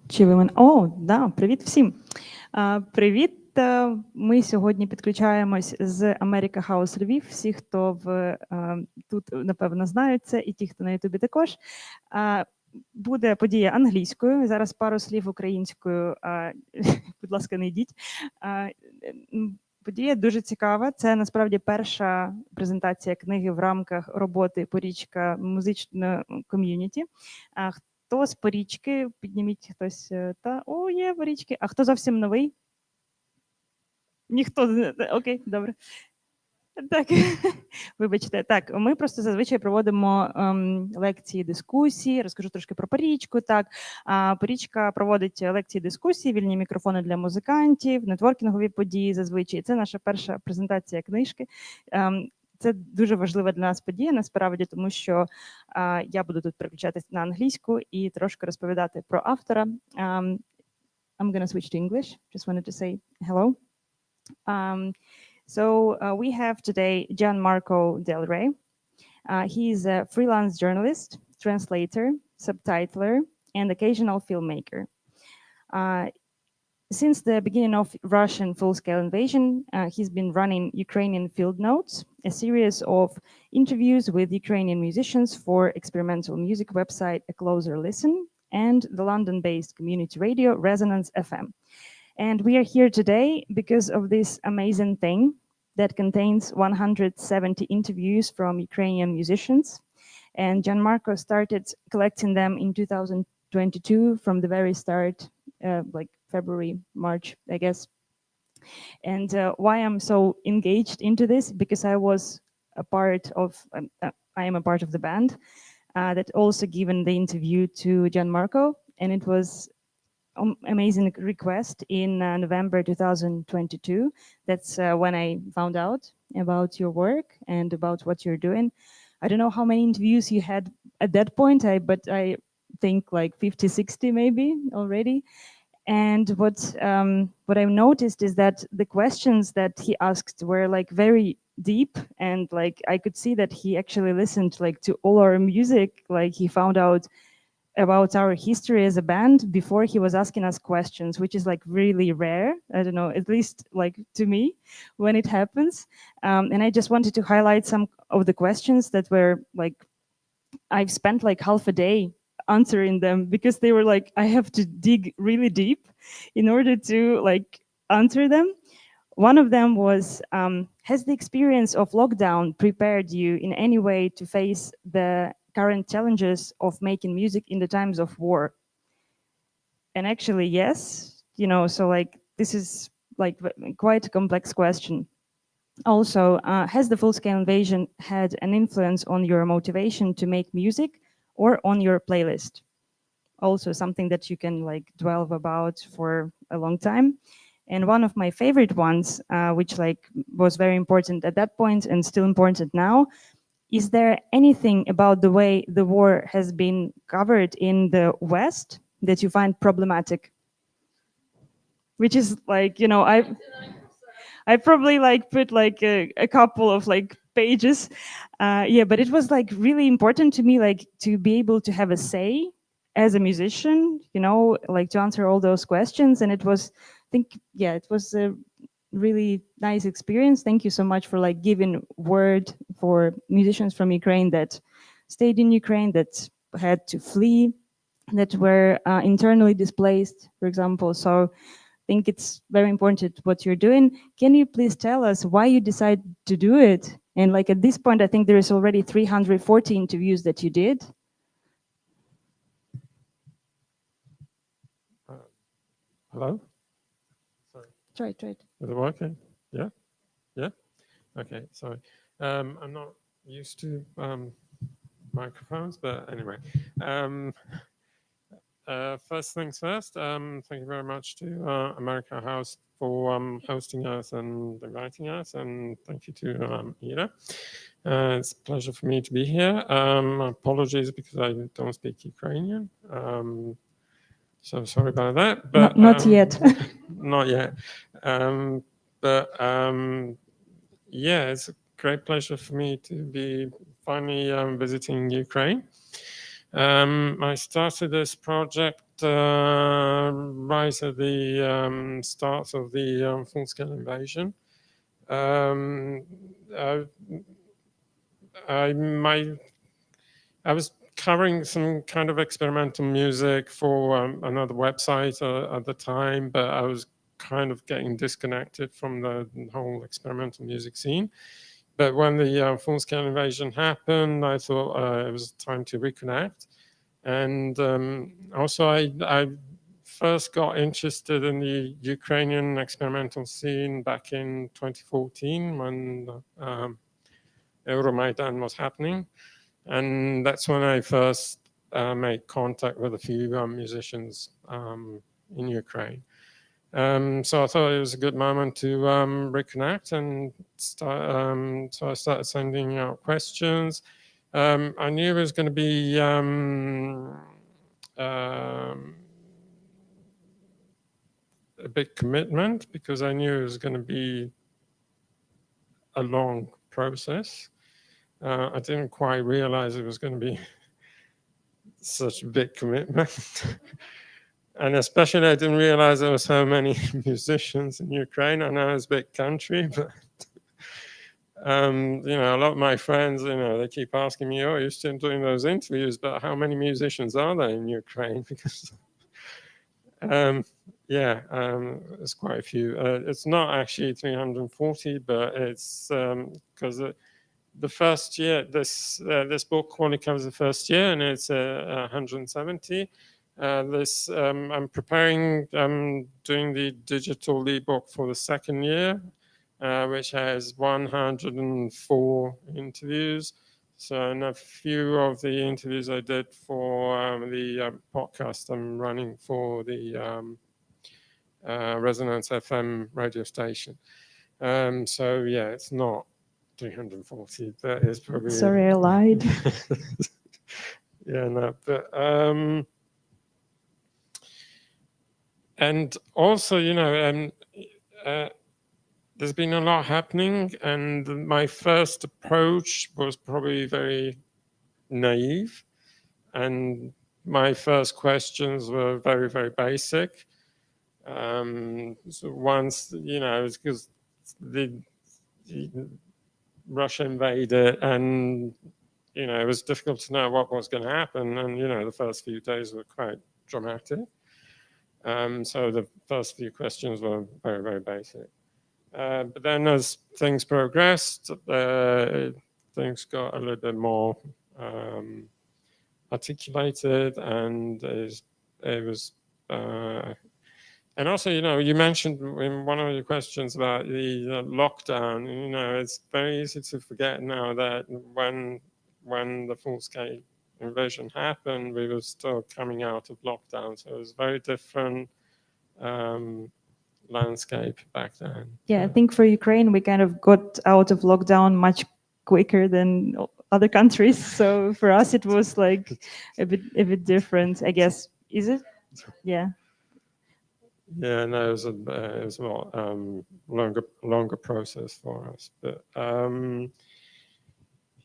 Чи ви мене? О, да, привіт всім. Привіт. Ми сьогодні підключаємось з Америка Хаус Львів. Всі, хто тут, напевно, знають це, і ті, хто на Ютубі також. Буде подія англійською. Зараз пару слів українською. Будь ласка, не йдіть. Подія дуже цікава. Це насправді перша презентація книги в рамках роботи Порічка музичного ком'юніті. Хто з Порічки? Підніміть хтось. О, є Порічки. А хто зовсім новий? Ніхто. Окей, добре. Так, вибачте. Так, ми просто зазвичай проводимо лекції, дискусії. Розкажу трошки про Порічку. Так, Порічка проводить лекції, дискусії, вільні мікрофони для музикантів, нетворкінгові події зазвичай. Це наша перша презентація книжки. Це дуже важлива для нас подія, насправді, тому що я буду тут переключатися на англійську і трошки розповідати про автора. I'm gonna switch to English. Just wanted to say hello. So we have today Gianmarco Del Re. He is a freelance journalist, translator, subtitler, and occasional filmmaker. Since the beginning of Russian full-scale invasion, he's been running Ukrainian Field Notes, a series of interviews with Ukrainian musicians for experimental music website A Closer Listen and the London-based community radio Resonance FM. And we are here today because of this amazing thing that contains 170 interviews from Ukrainian musicians. And Gianmarco started collecting them in 2022 from the very start, like February, March, I guess. And why I'm so engaged into this, because I was a part of, I am a part of the band that also given the interview to Gianmarco, and it was amazing request in November 2022. That's when I found out about your work and about what you're doing. I don't know how many interviews you had at that point, but I think like 50, 60 maybe already. And what I've noticed is that the questions that he asked were like very deep, and like I could see that he actually listened like to all our music. Like he found out about our history as a band before he was asking us questions, which is like really rare. I don't know, at least like to me when it happens. And I just wanted to highlight some of the questions that were like, I've spent like half a day answering them because they were like, I have to dig really deep in order to like answer them. One of them was, has the experience of lockdown prepared you in any way to face the current challenges of making music in the times of war? And actually, yes, so like this is like quite a complex question. Also, has the full-scale invasion had an influence on your motivation to make music or on your playlist? Also something that you can like dwell about for a long time. And one of my favorite ones, which like was very important at that point and still important now, is there anything about the way the war has been covered in the West that you find problematic? Which is like, I probably like put like a couple of like pages. Yeah, but it was like really important to me, like to be able to have a say as a musician, like to answer all those questions. And it was, I think, yeah, it was a really nice experience. Thank you so much for like giving word for musicians from Ukraine that stayed in Ukraine, that had to flee, that were internally displaced, for example. So I think it's very important what you're doing. Can you please tell us why you decided to do it? And like at this point, I think there is already 340 interviews that you did. Hello? Sorry. Try it. Is it working? Yeah? Yeah? Okay, sorry. I'm not used to microphones, but anyway. First things first, thank you very much to America House for hosting us and inviting us, and thank you to Ida. It's a pleasure for me to be here. Apologies because I don't speak Ukrainian. So sorry about that. But not yet. Not yet. Yeah, it's a great pleasure for me to be finally visiting Ukraine. I started this project right at the start of the full-scale invasion. I was covering some kind of experimental music for another website at the time, but I was kind of getting disconnected from the whole experimental music scene. But when the full-scale invasion happened, I thought it was time to reconnect. And also I first got interested in the Ukrainian experimental scene back in 2014 when Euromaidan was happening. And that's when I first made contact with a few musicians in Ukraine. So I thought it was a good moment to reconnect and start. So I started sending out questions. I knew it was going to be a big commitment because I knew it was going to be a long process. I didn't quite realize it was going to be such a big commitment. And especially I didn't realize there were so many musicians in Ukraine. I know it's a big country, but a lot of my friends, they keep asking me, "Oh, you're still doing those interviews, but how many musicians are there in Ukraine?" Because it's quite a few. It's not actually 340, but it's because the first year, this book only covers the first year, and it's 170. I'm preparing, doing the digital ebook for the second year, which has 104 interviews. So, and a few of the interviews I did for the podcast I'm running for the Resonance FM radio station. So, yeah, it's not 340. That is probably. Sorry, I lied. Yeah, no, but. And also, there's been a lot happening, and my first approach was probably very naive, and my first questions were very, very basic. So once, it's because the Russia invaded, and it was difficult to know what was going to happen, and the first few days were quite dramatic. So the first few questions were very, very basic. But then as things progressed, things got a little bit more articulated, and it was, and also, you mentioned in one of your questions about the lockdown. It's very easy to forget now that when the full-scale invasion happened, we were still coming out of lockdown, so it was very different landscape back then. Yeah, I think for Ukraine, we kind of got out of lockdown much quicker than other countries. So for us, it was like a bit different, I guess. Is it? Yeah. Yeah, no, it was a lot longer process for us, but.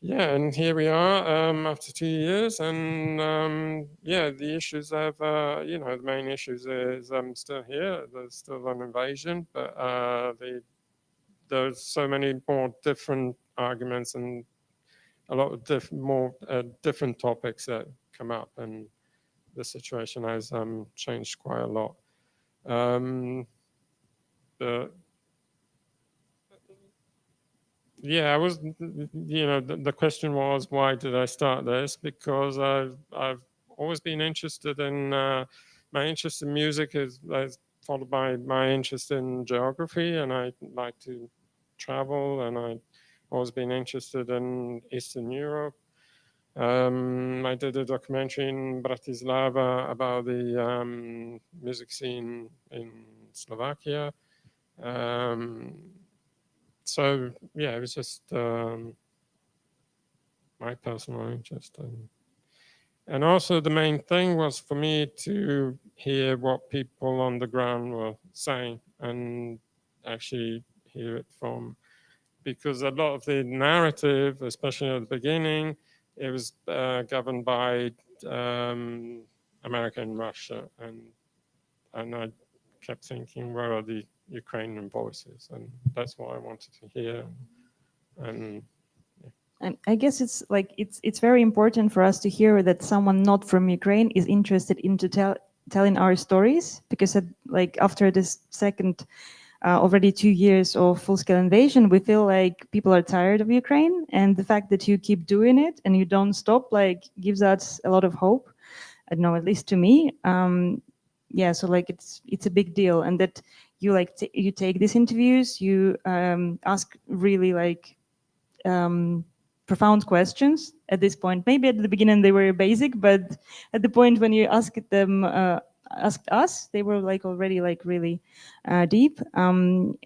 Yeah, and here we are after 2 years, and the issues have, the main issues is still here. There's still an invasion, but there's so many more different arguments and a lot of different topics that come up, and the situation has changed quite a lot. But yeah, I was, the question was, why did I start this? Because I've always been interested in, my interest in music is followed by my interest in geography, and I like to travel, and I've always been interested in Eastern Europe. I did a documentary in Bratislava about the music scene in Slovakia. So yeah, it was just my personal interest, and also the main thing was for me to hear what people on the ground were saying and actually hear it from, because a lot of the narrative, especially at the beginning, it was governed by America and Russia, and I kept thinking, where are the Ukrainian voices? And that's what I wanted to hear. And I guess it's very important for us to hear that someone not from Ukraine is interested into telling our stories, because after this second already 2 years of full-scale invasion, we feel like people are tired of Ukraine, and the fact that you keep doing it and you don't stop gives us a lot of hope. I don't know, at least to me. Yeah, so it's a big deal, and that you you take these interviews, you ask really profound questions at this point. Maybe at the beginning they were basic, but at the point when you asked us, they were already really deep. And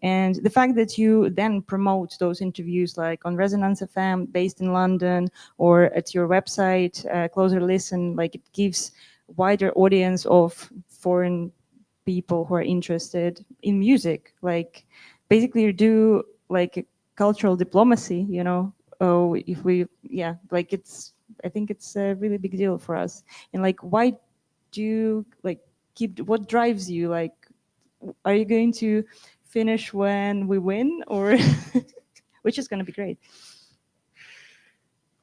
the fact that you then promote those interviews on Resonance FM based in London, or at your website, Closer Listen, it gives wider audience of foreign people who are interested in music. Basically you do cultural diplomacy, if we, yeah, I think it's a really big deal for us. And why do you what drives you? Are you going to finish when we win, or which is going to be great?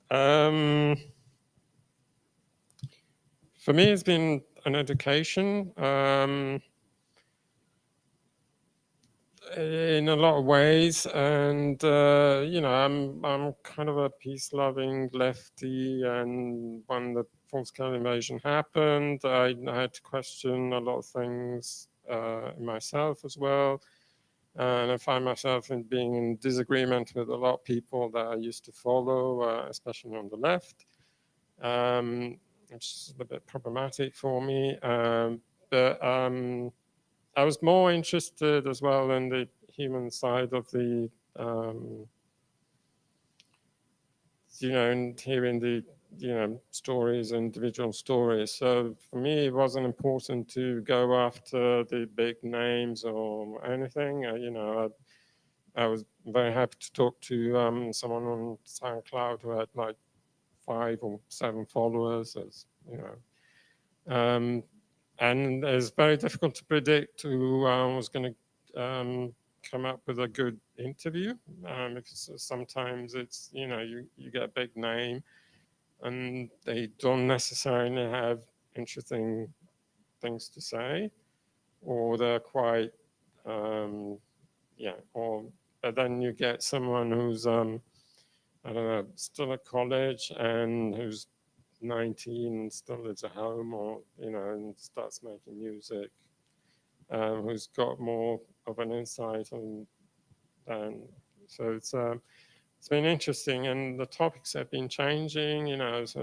For me, it's been an education. In a lot of ways, and I'm kind of a peace-loving lefty, and when the full-scale invasion happened, I had to question a lot of things in myself as well, and I find myself being in disagreement with a lot of people that I used to follow, especially on the left, which is a bit problematic for me, but I was more interested as well in the human side of the, and hearing the, stories, individual stories. So for me, it wasn't important to go after the big names or anything. I was very happy to talk to someone on SoundCloud who had 5 or 7 followers, as and it's very difficult to predict who was going to come up with a good interview, because sometimes it's, you get a big name and they don't necessarily have interesting things to say, or they're quite, but then you get someone who's, I don't know, still at college and who's 19 and still lives at home, or and starts making music, who's got more of an insight on, so it's been interesting, and the topics have been changing, so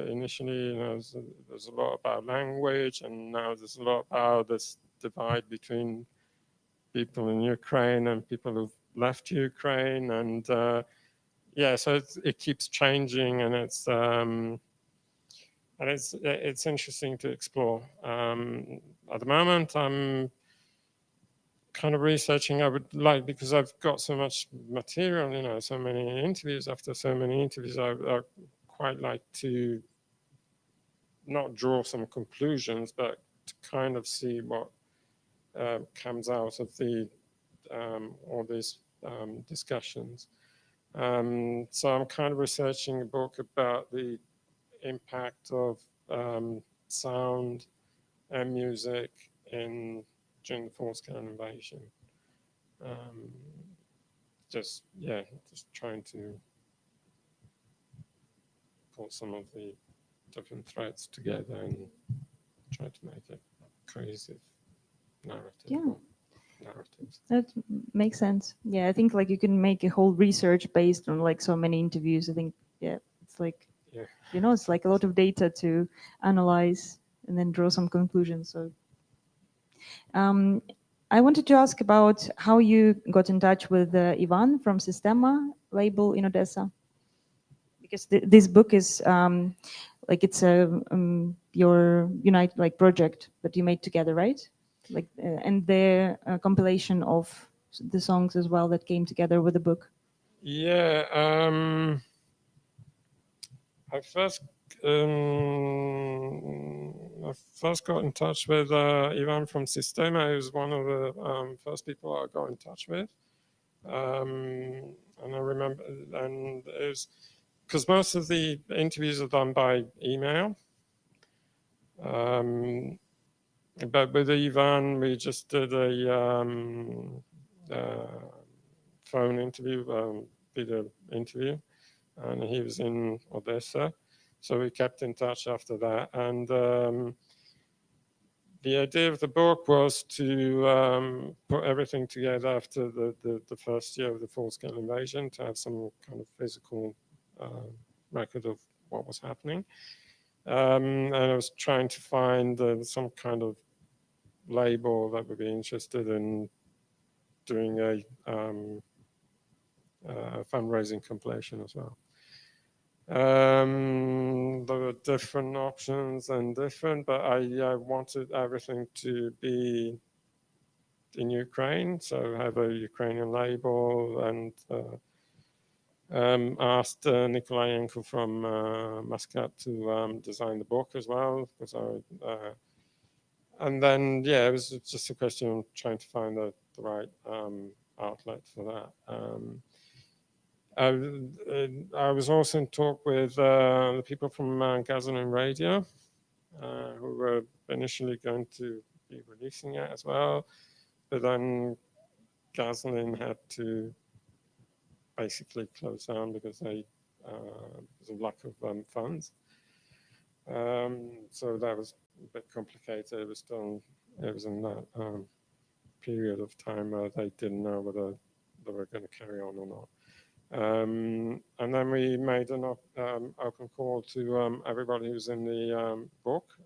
initially there's a lot about language, and now there's a lot about this divide between people in Ukraine and people who've left Ukraine, and so it keeps changing, and it's interesting to explore. At the moment, I'm kind of researching. I would like, because I've got so much material, so many interviews. After so many interviews, I quite like to not draw some conclusions, but to kind of see what comes out of all these discussions. So I'm kind of researching a book about the impact of sound and music during the full-scale invasion. Just trying to pull some of the different threads together and try to make a cohesive narrative. Yeah. Narratives. That makes sense. Yeah, I think you can make a whole research based on so many interviews. I think, it's it's a lot of data to analyze and then draw some conclusions. So I wanted to ask about how you got in touch with Ivan from Sistema label in Odessa, because this book is it's your Unite project that you made together, right? And the compilation of the songs as well that came together with the book. Yeah, I first I first got in touch with Ivan from Sistema, who's one of the first people I got in touch with. And I remember, and it was because most of the interviews are done by email. But with Ivan, we just did a phone interview, video interview, and he was in Odessa. So we kept in touch after that. And the idea of the book was to put everything together after the first year of the full-scale invasion, to have some kind of physical record of what was happening. And I was trying to find some kind of label that would be interested in doing a fundraising compilation as well. There were different options and different, but I wanted everything to be in Ukraine, so have a Ukrainian label, and asked Nikolayenko from Muscat to design the book as well, because and then, yeah, it was just a question of trying to find the right outlet for that. I was also in talk with the people from Gasoline Radio, who were initially going to be releasing it as well, but then Gasoline had to basically close down because of lack of funds. So that was a bit complicated. It was in that period of time where they didn't know whether they were going to carry on or not. And then we made an open call to everybody who's in the book,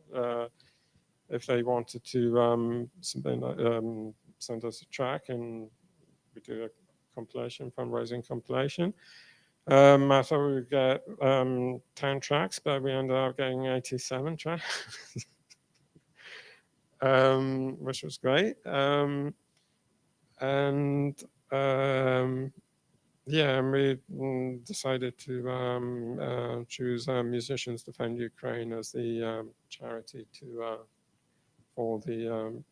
if they wanted to send us a track, and we do a compilation, fundraising compilation. I thought we would get 10 tracks, but we ended up getting 87 tracks, which was great. Yeah, and we decided to choose Musicians Defend Ukraine as the charity for the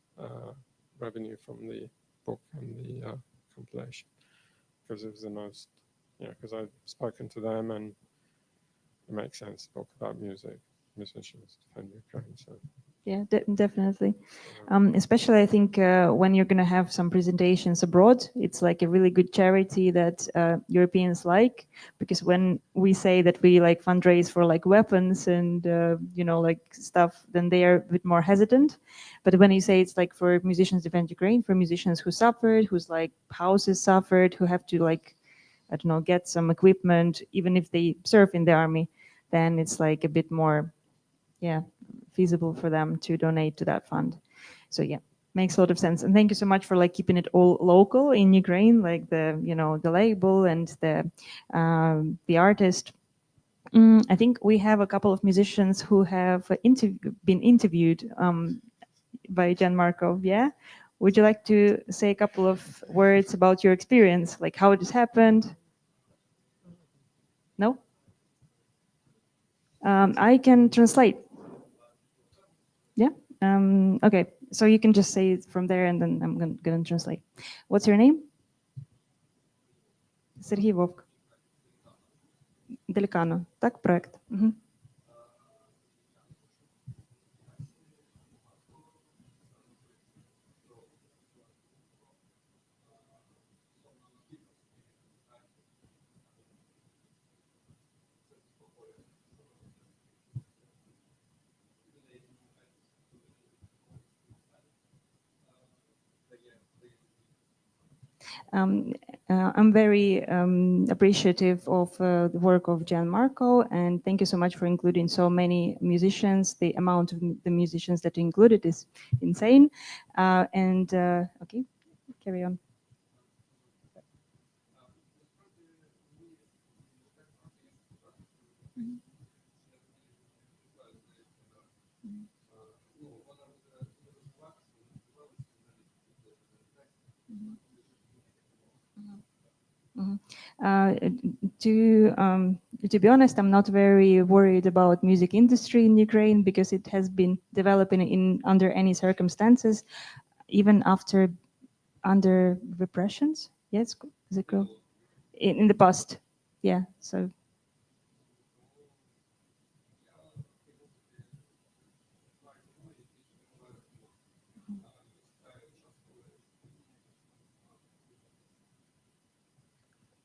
revenue from the book and the compilation, because it was the most, because I've spoken to them and it makes sense to talk about music, Musicians Defend Ukraine. So. Yeah, definitely. Especially, I think when you're going to have some presentations abroad, it's like a really good charity that Europeans like, because when we say that we like fundraise for like weapons and like stuff, then they are a bit more hesitant. But when you say it's like for Musicians Defend Ukraine, for musicians who suffered, whose like houses suffered, who have to like, I don't know, get some equipment, even if they serve in the army, then it's like a bit more, feasible for them to donate to that fund. So yeah, makes a lot of sense. And thank you so much for like keeping it all local in Ukraine, like the the label and the artist. I think we have a couple of musicians who have been interviewed by Gianmarco. Yeah, would you like to say a couple of words about your experience, like how this happened? No. I can translate. Yeah. Okay. So you can just say it from there, and then I'm gonna translate. What's your name? Сергій Вовк. Делікано. Так, проект. Угу. I'm very appreciative of the work of Gianmarco, and thank you so much for including so many musicians. The amount of the musicians that you included is insane. Okay, carry on. To to be honest, I'm not very worried about music industry in Ukraine because it has been developing in under any circumstances, even after under repressions. Yes, is it cool? In the past, yeah. So.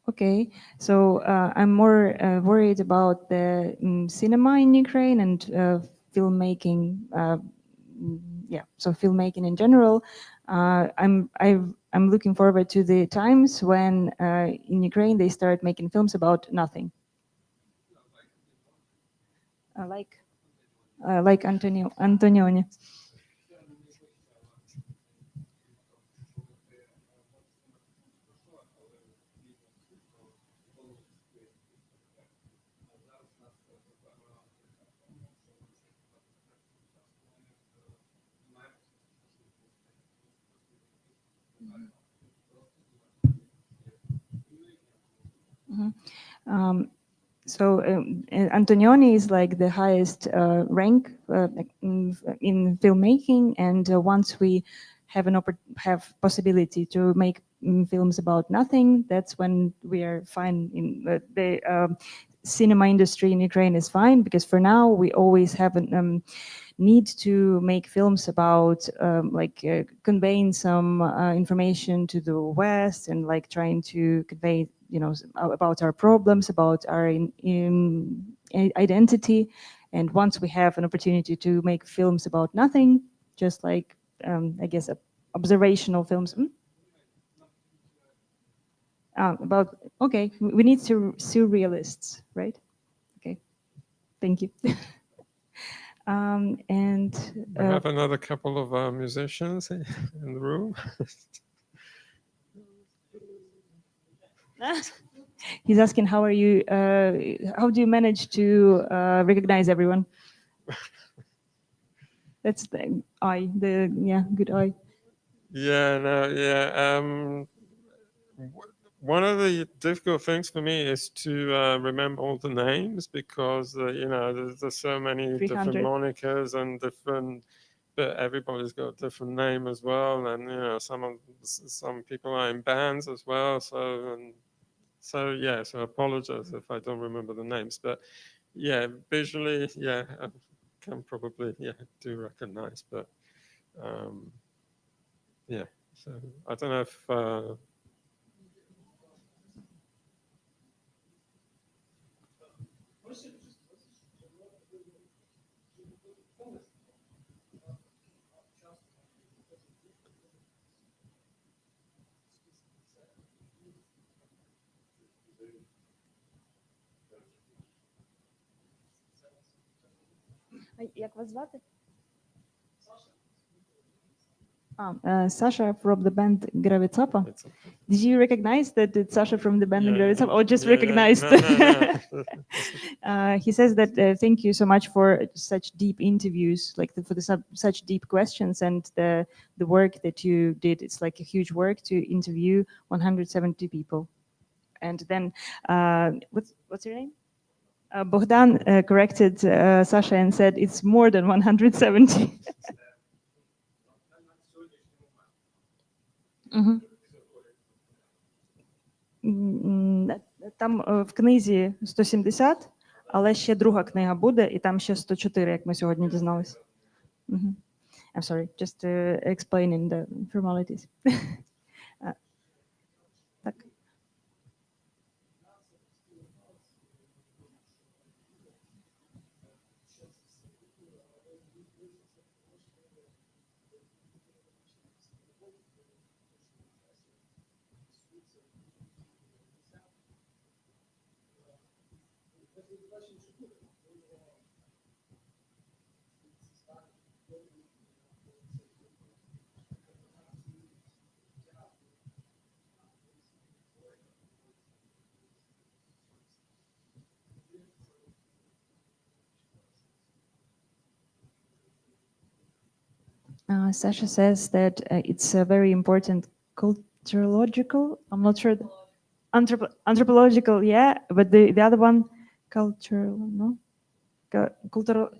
Okay, so I'm more worried about the cinema in Ukraine and filmmaking. Yeah, so filmmaking in general. I'm looking forward to the times when in Ukraine they start making films about nothing. Like Antonioni. So Antonioni is like the highest rank in filmmaking, and once we have possibility to make films about nothing, that's when we are fine. In the cinema industry in Ukraine is fine, because for now we always have a need to make films about conveying some information to the West, and like trying to convey, about our problems, about our identity. And once we have an opportunity to make films about nothing, just like I guess observational films. About, okay, we need surrealists, right? Okay, thank you. And We have another couple of musicians in the room. He's asking, how are you? How do you manage to recognize everyone? That's the eye. Good eye. Yeah, no, yeah. One of the difficult things for me is to remember all the names, because there's so many 300. different monikers and different, but everybody's got a different name as well, and some people are in bands as well. So yeah, so I apologize if I don't remember the names, but yeah, visually, yeah, I can probably do recognize, but yeah. So I don't know if. Як вас звати? Sasha from the band Gravitsapa. Did you recognize that it's Sasha from the band Gravitsapa, or just recognized? No. He says that thank you so much for such deep interviews, like such deep questions, and the work that you did. It's like a huge work to interview 170 people. And then what's your name? Bogdan corrected Sasha and said it's more than 170. Там в книзі 170, але ще друга книга буде, і там ще 104, як ми сьогодні дізналися. I'm sorry, just explaining the formalities. Так. Sasha says that it's a very important culturological, I'm not sure, anthropological, yeah, but the other one, Cultural, no?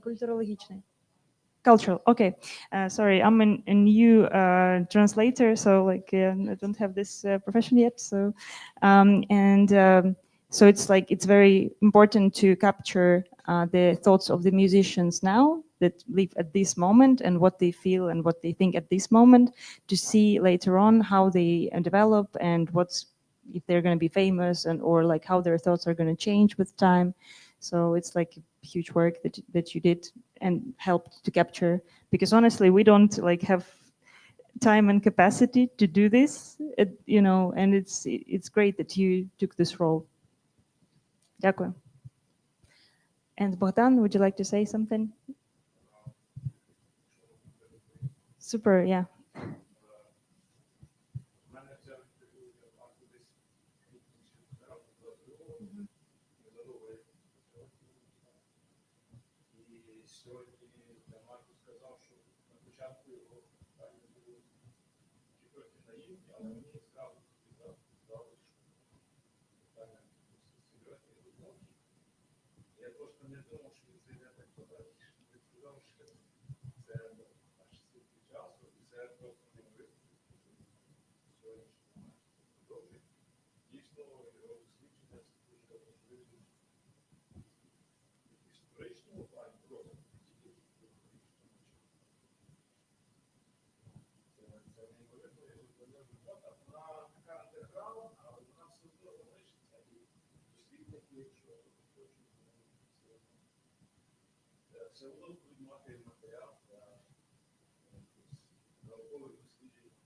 Культурологічний. Cultural, okay. Sorry, I'm a new translator, so like I don't have this profession yet. So, so it's like it's very important to capture the thoughts of the musicians now that live at this moment and what they feel and what they think at this moment, to see later on how they develop and what's, if they're going to be famous, and or like how their thoughts are going to change with time. So it's like a huge work that you did and helped to capture, because honestly we don't like have time and capacity to do this, you know, and it's great that you took this role. Дякую. And Bogdan, would you like to say something? Super, yeah. Сьогодні Gianmarco сказав, що на початку його питання були трохи наївні, але мені зразу здалося, що питання серйозні і глибокі. Я просто не думав, що це йде так подалі. Він сказав, що це аж стільки часу, і це просто не виступ. Сьогоднішній момент продовжує. Дійсно, його дослідження це дуже важливо. В історичному плані просто. Це воно буде мати матеріал для наукових досліджень,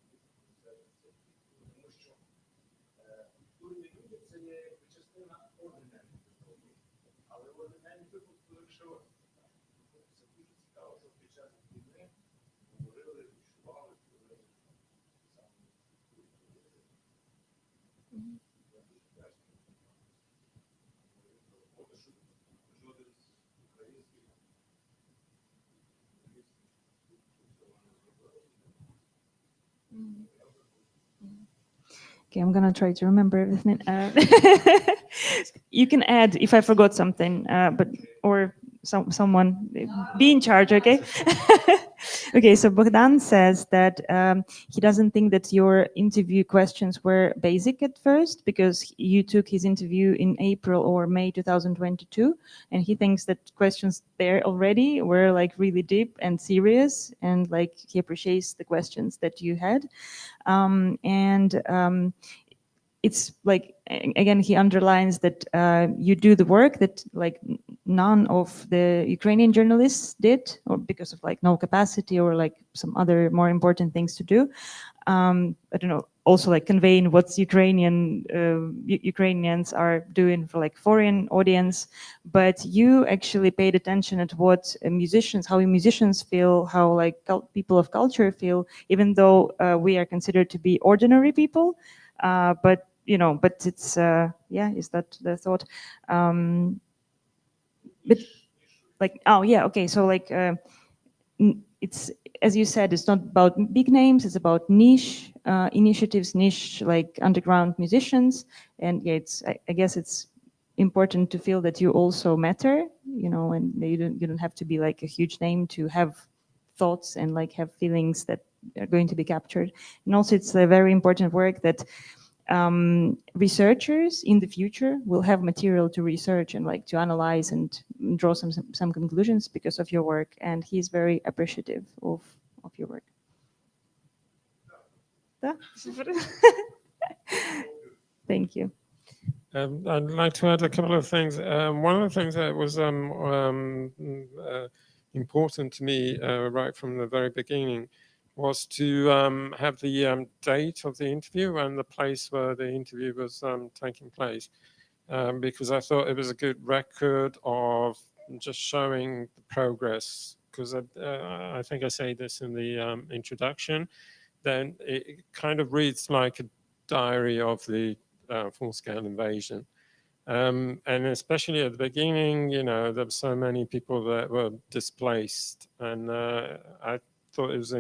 тому що культурні люди – це є частина ординарних випадків, але ординарні випадки лише це дуже цікаво, що під час війни говорили, відчували, коли саме культурні. Я дуже вдячний. Робота, що жоден з українських Okay, I'm gonna try to remember everything. You can add if I forgot something, but or someone be in charge, okay? Okay, so Bogdan says that he doesn't think that your interview questions were basic at first, because you took his interview in April or May 2022, and he thinks that questions there already were like really deep and serious, and like he appreciates the questions that you had. It's like, again, he underlines that you do the work that like none of the Ukrainian journalists did, or because of like no capacity or like some other more important things to do. I don't know, also like conveying what Ukrainians are doing for like foreign audience, but you actually paid attention at what how musicians feel, how like people of culture feel, even though we are considered to be ordinary people, but you know, but it's yeah, is that the thought? But like, oh yeah, okay, so like it's, as you said, it's not about big names, it's about niche initiatives, niche like underground musicians, and yeah, it's I guess it's important to feel that you also matter, you know, and you don't have to be like a huge name to have thoughts and like have feelings that are going to be captured. And also it's a very important work that researchers in the future will have material to research and like to analyze and draw some conclusions because of your work, and he's very appreciative of your work. Thank you. I'd like to add a couple of things. One of the things that was important to me right from the very beginning was to have the date of the interview and the place where the interview was taking place, because I thought it was a good record of just showing the progress, because I think I say this in the introduction, then it kind of reads like a diary of the full-scale invasion. And especially at the beginning, you know, there were so many people that were displaced, and I thought it was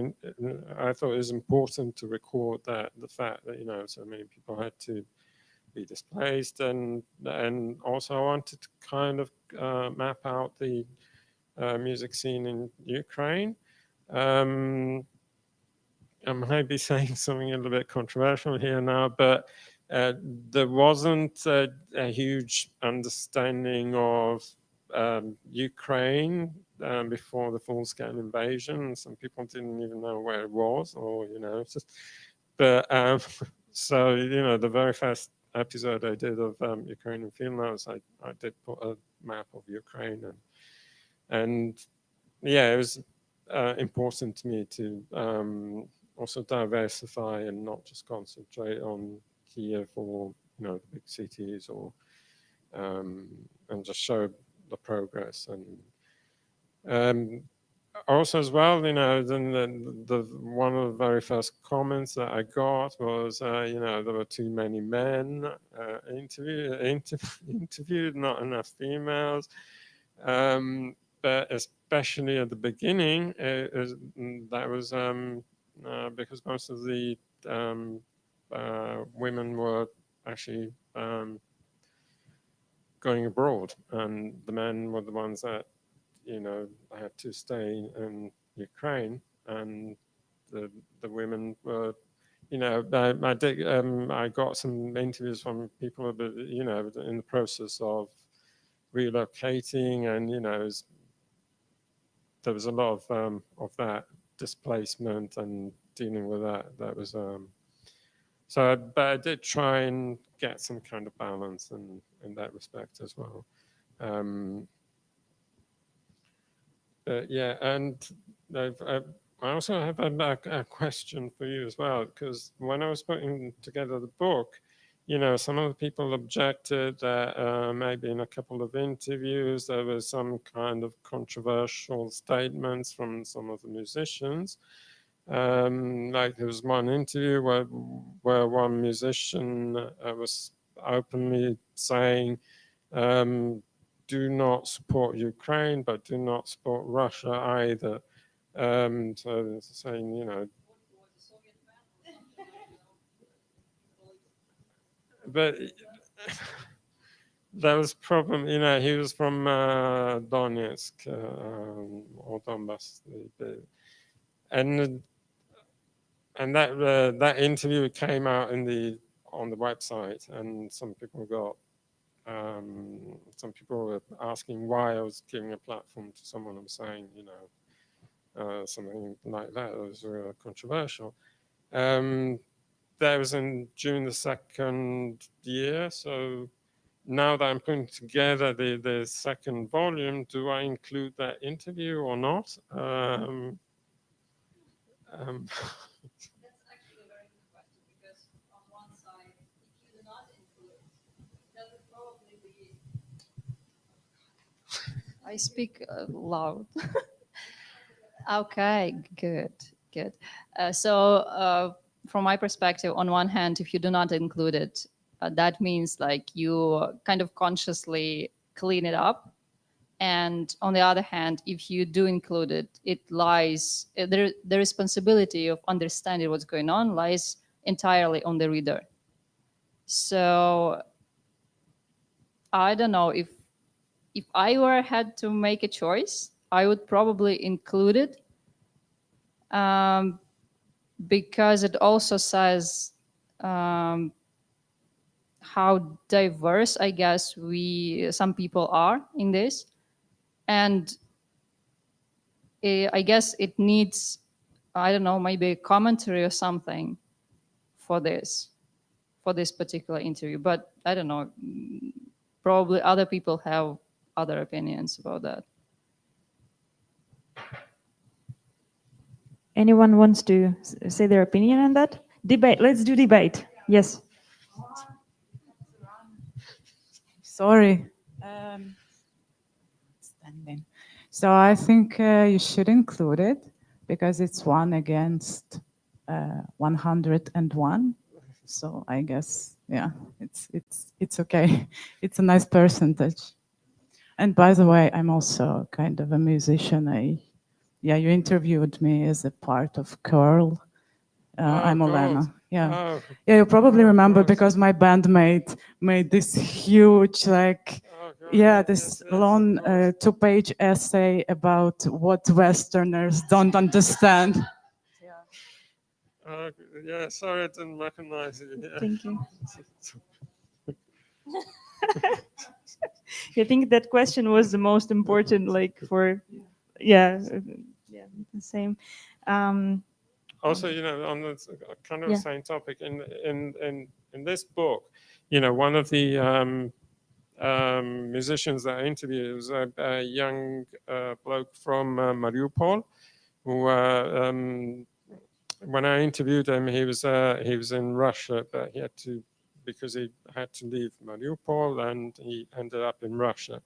important to record that, the fact that, you know, so many people had to be displaced, and also I wanted to kind of map out the music scene in Ukraine. I might be saying something a little bit controversial here now, but there wasn't a huge understanding of Ukraine before the full-scale invasion. Some people didn't even know where it was, or but so the very first episode I did of Ukrainian Field Notes, I did put a map of Ukraine, and yeah, it was important to me to also diversify and not just concentrate on Kiev or the big cities, or and just show the progress. And also as well, then the one of the very first comments that I got was there were too many men interviewed, not enough females. But especially at the beginning, that was because most of the women were actually going abroad, and the men were the ones that had to stay in Ukraine, and the women were, I got some interviews from people, in the process of relocating, and there was a lot of that displacement and dealing with that. That was but I did try and get some kind of balance in that respect as well. But yeah, and I also have a question for you as well, because when I was putting together the book, some of the people objected that maybe in a couple of interviews there was some kind of controversial statements from some of the musicians. Like there was one interview where one musician was openly saying, do not support Ukraine, but do not support Russia either. So saying, but that was problem. He was from Donetsk or Donbass, and that interview came out on the website, and some people were asking why I was giving a platform to someone who was saying, something like that. It was controversial. That was during the second year. So now that I'm putting together the second volume, do I include that interview or not? That's actually a very good question, because on one side, if you do not include it, that would probably be. I speak loud. Okay, good. So from my perspective, on one hand, if you do not include it, that means like you kind of consciously clean it up. And on the other hand, if you do include it, it lies, the responsibility of understanding what's going on lies entirely on the reader. So I don't know, if I had to make a choice, I would probably include it, because it also says how diverse, I guess, some people are in this. And I guess it needs, I don't know, maybe a commentary or something for this particular interview. But I don't know, probably other people have other opinions about that. Anyone wants to say their opinion on that? Debate. Let's do debate. Yes. Sorry. Standing. So I think you should include it, because it's 1 against 101. So I guess, yeah, it's okay. It's a nice percentage. And by the way, I'm also kind of a musician. You interviewed me as a part of Curl, I'm God. Olena. Yeah. Oh, Yeah, you probably Oh, remember God. because my bandmate made this huge, like, oh God, yeah, yes, this yes, yes, long of course. 2-page essay about what Westerners don't understand. Oh, yeah, sorry I didn't recognize you. Yeah. Thank you. I think that question was the most important, like for, yeah, yeah, the same. Also, on the kind of Yeah. the same topic, in this book, one of the musicians that I interviewed was a young bloke from Mariupol, who, when I interviewed him, he was in Russia, but because he had to leave Mariupol, and he ended up in Russia.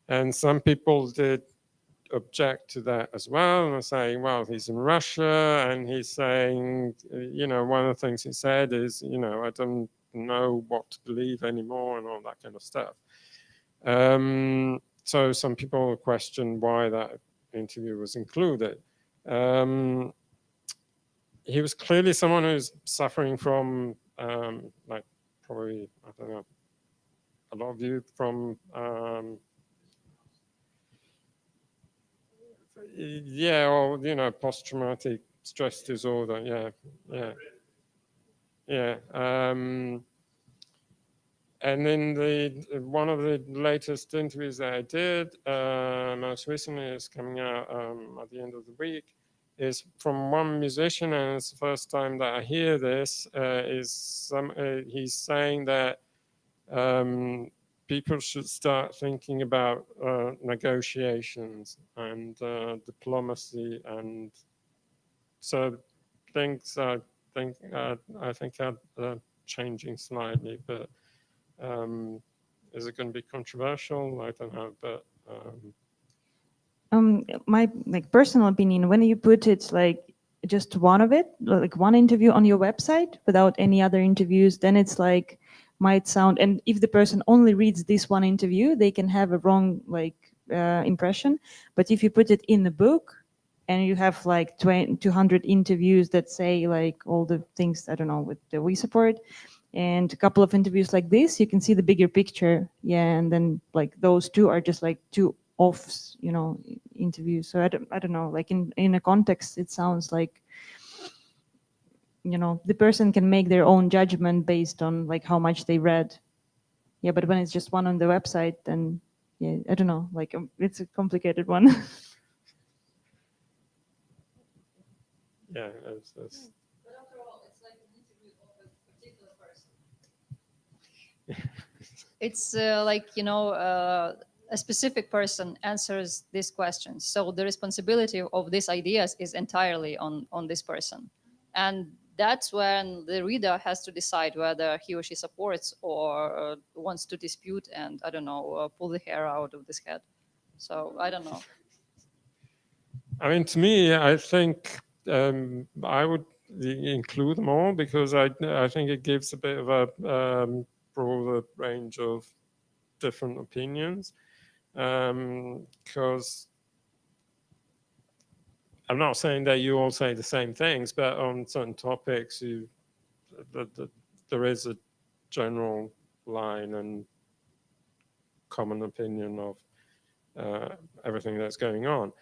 And some people did object to that as well, and are saying, well, he's in Russia, and he's saying, one of the things he said is, I don't know what to believe anymore, and all that kind of stuff. So some people question why that interview was included. He was clearly someone who's suffering from, like, probably, I don't know, a lot of you from, yeah, or, post-traumatic stress disorder. Yeah. And in one of the latest interviews that I did, most recently, is coming out at the end of the week, is from one musician, and it's the first time that I hear this. He's saying that people should start thinking about negotiations and diplomacy, and so things I think are changing slightly, but. Is it going to be controversial? I don't know, but My personal opinion, when you put it like just one of it, like one interview on your website without any other interviews, then it's like might sound, and if the person only reads this one interview, they can have a wrong impression. But if you put it in the book and you have like 200 interviews that say like all the things, I don't know, that we support, and a couple of interviews like this, you can see the bigger picture. Yeah, and then like those two are just like two offs, interviews. So I don't know, like in a context, it sounds like, the person can make their own judgment based on like how much they read. Yeah, but when it's just one on the website, then yeah, I don't know, like it's a complicated one. yeah, it's But after all, it's like an interview of a particular person. It's a specific person answers these questions. So the responsibility of these ideas is entirely on this person. And that's when the reader has to decide whether he or she supports or wants to dispute and, I don't know, pull the hair out of this head. So I don't know. I mean, to me, I think I would include them all, because I think it gives a bit of a broader range of different opinions. Because I'm not saying that you all say the same things, but on certain topics, there is a general line and common opinion of everything that's going on.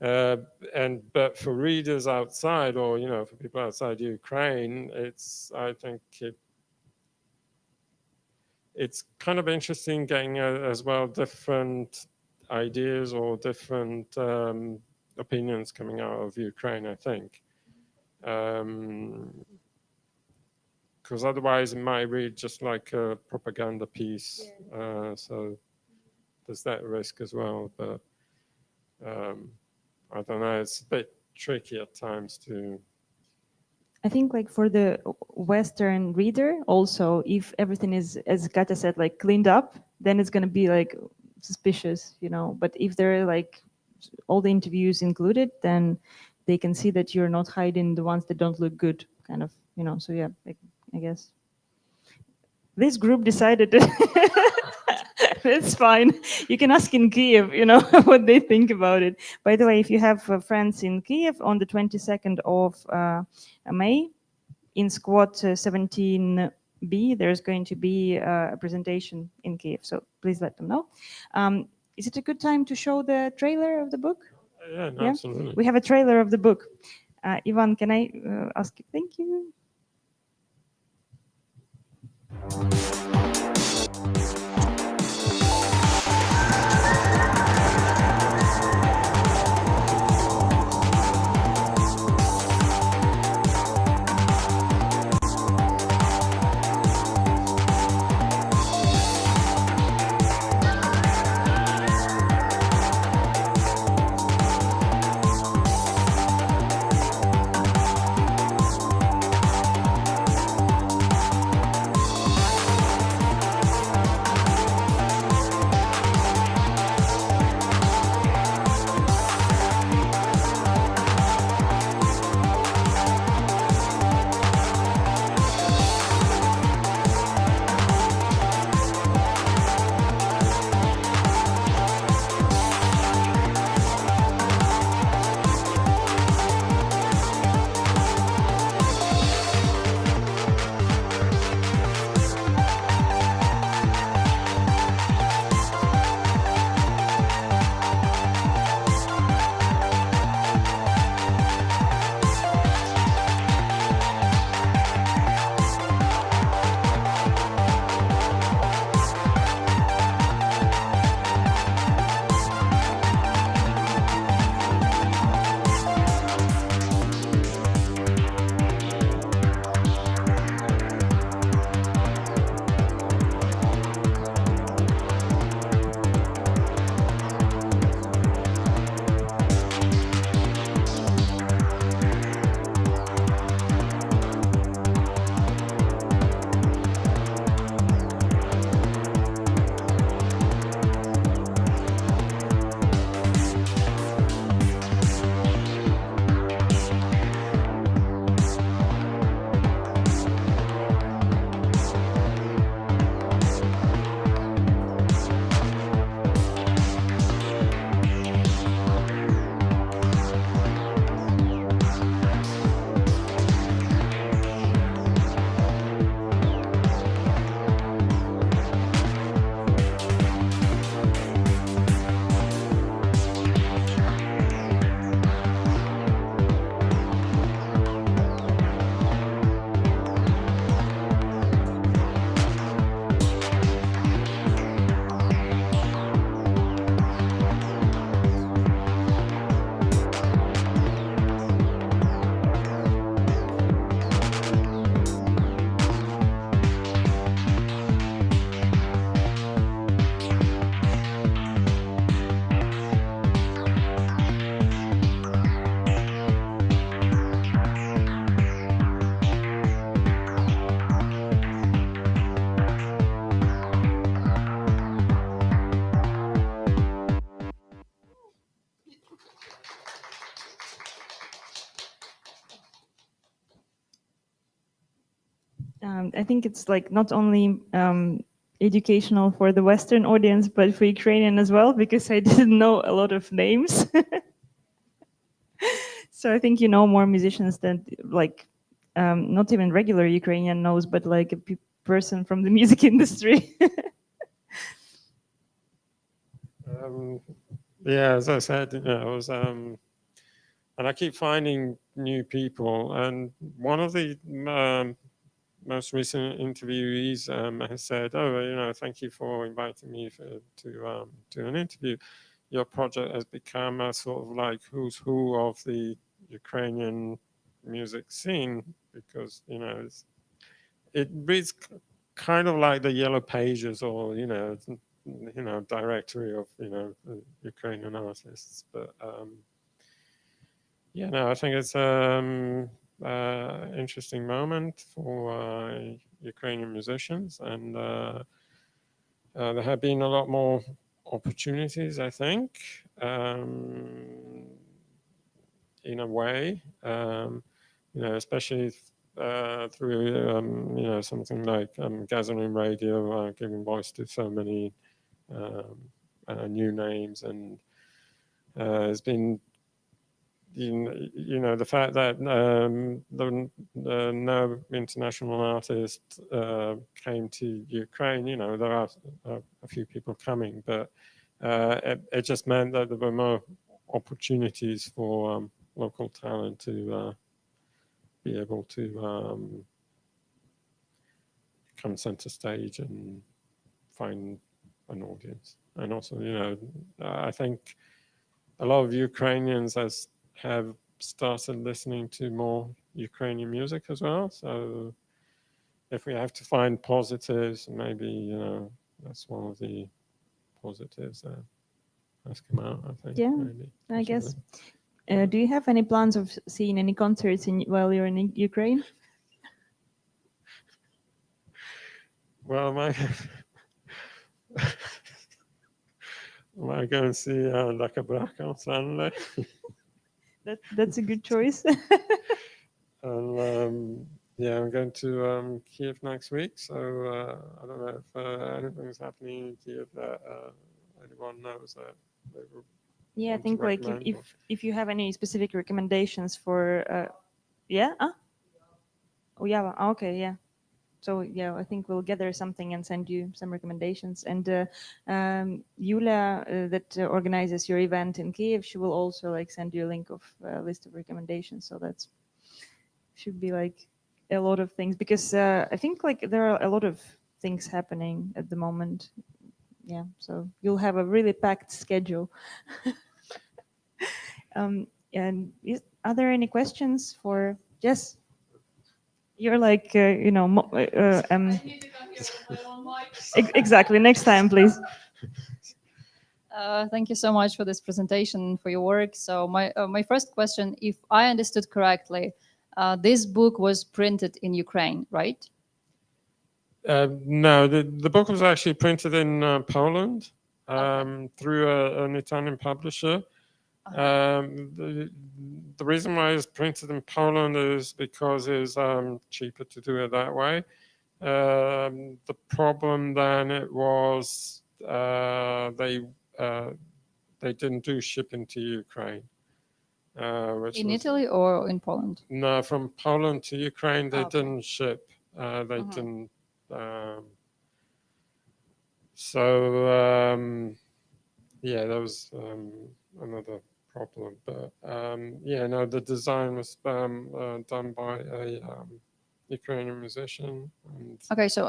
But for readers outside, or for people outside Ukraine, I think it's kind of interesting getting as well different ideas or different opinions coming out of Ukraine, I think. Because otherwise it might read just like a propaganda piece. So there's that risk as well. But I don't know, it's a bit tricky at times to... I think like for the Western reader also, if everything is, as Katya said, like cleaned up, then it's going to be like suspicious, But if there are like all the interviews included, then they can see that you're not hiding the ones that don't look good, kind of, So yeah, I guess this group decided It's fine. You can ask in Kiev, what they think about it. By the way, if you have friends in Kiev on the 22nd of May, in squad 17B, there's going to be a presentation in Kiev. So please let them know. Is it a good time to show the trailer of the book? Yeah, no, Yeah? absolutely. We have a trailer of the book. Ivan, can I ask you? Thank you. I think it's like not only educational for the Western audience, but for Ukrainian as well, because I didn't know a lot of names. So I think you know more musicians than like not even regular Ukrainian knows, but like a person from the music industry. Yeah, as I said, I was, and I keep finding new people. And one of the most recent interviewees has said, "Oh, thank you for inviting me to an interview. Your project has become a sort of like who's who of the Ukrainian music scene because it reads kind of like the Yellow Pages or directory of Ukrainian artists." But I think it's interesting moment for Ukrainian musicians, and there have been a lot more opportunities, I think, in a way, especially through something like gathering radio, giving voice to so many new names, and has been, you know, the fact that no international artist came to Ukraine. You know, there are a few people coming, but it just meant that there were more opportunities for local talent to be able to come center stage and find an audience. And also, you know, I think a lot of Ukrainians have started listening to more Ukrainian music as well. So if we have to find positives, maybe, you know, that's one of the positives that has come out, I think. Yeah, maybe, I guess. Do you have any plans of seeing any concerts while you're in Ukraine? Well, am I going to see La Cabraca on Sunday? That's a good choice. And yeah, I'm going to Kiev next week. So I don't know if anything's happening in Kiev that anyone knows that they will. Yeah, I Want to think like recommend if you have any specific recommendations for yeah, oh yeah, okay, yeah. So yeah, I think we'll gather something and send you some recommendations. And Yulia, that organizes your event in Kiev, she will also like send you a link of a list of recommendations. So that's should be like a lot of things, because I think like there are a lot of things happening at the moment. Yeah, so you'll have a really packed schedule. And are there any questions for Jess? You're like, you know, exactly. Next time, please. Thank you so much for this presentation, for your work. So my first question, if I understood correctly, this book was printed in Ukraine, right? No, the book was actually printed in Poland through an Italian publisher. The reason why it's printed in Poland is because it's cheaper to do it that way. The problem then it was they didn't do shipping to Ukraine. In Italy or in Poland? No, from Poland to Ukraine they Okay. didn't ship. They didn't. Yeah, that was another problem. But yeah, no, the design was done by a Ukrainian musician. And, Okay, so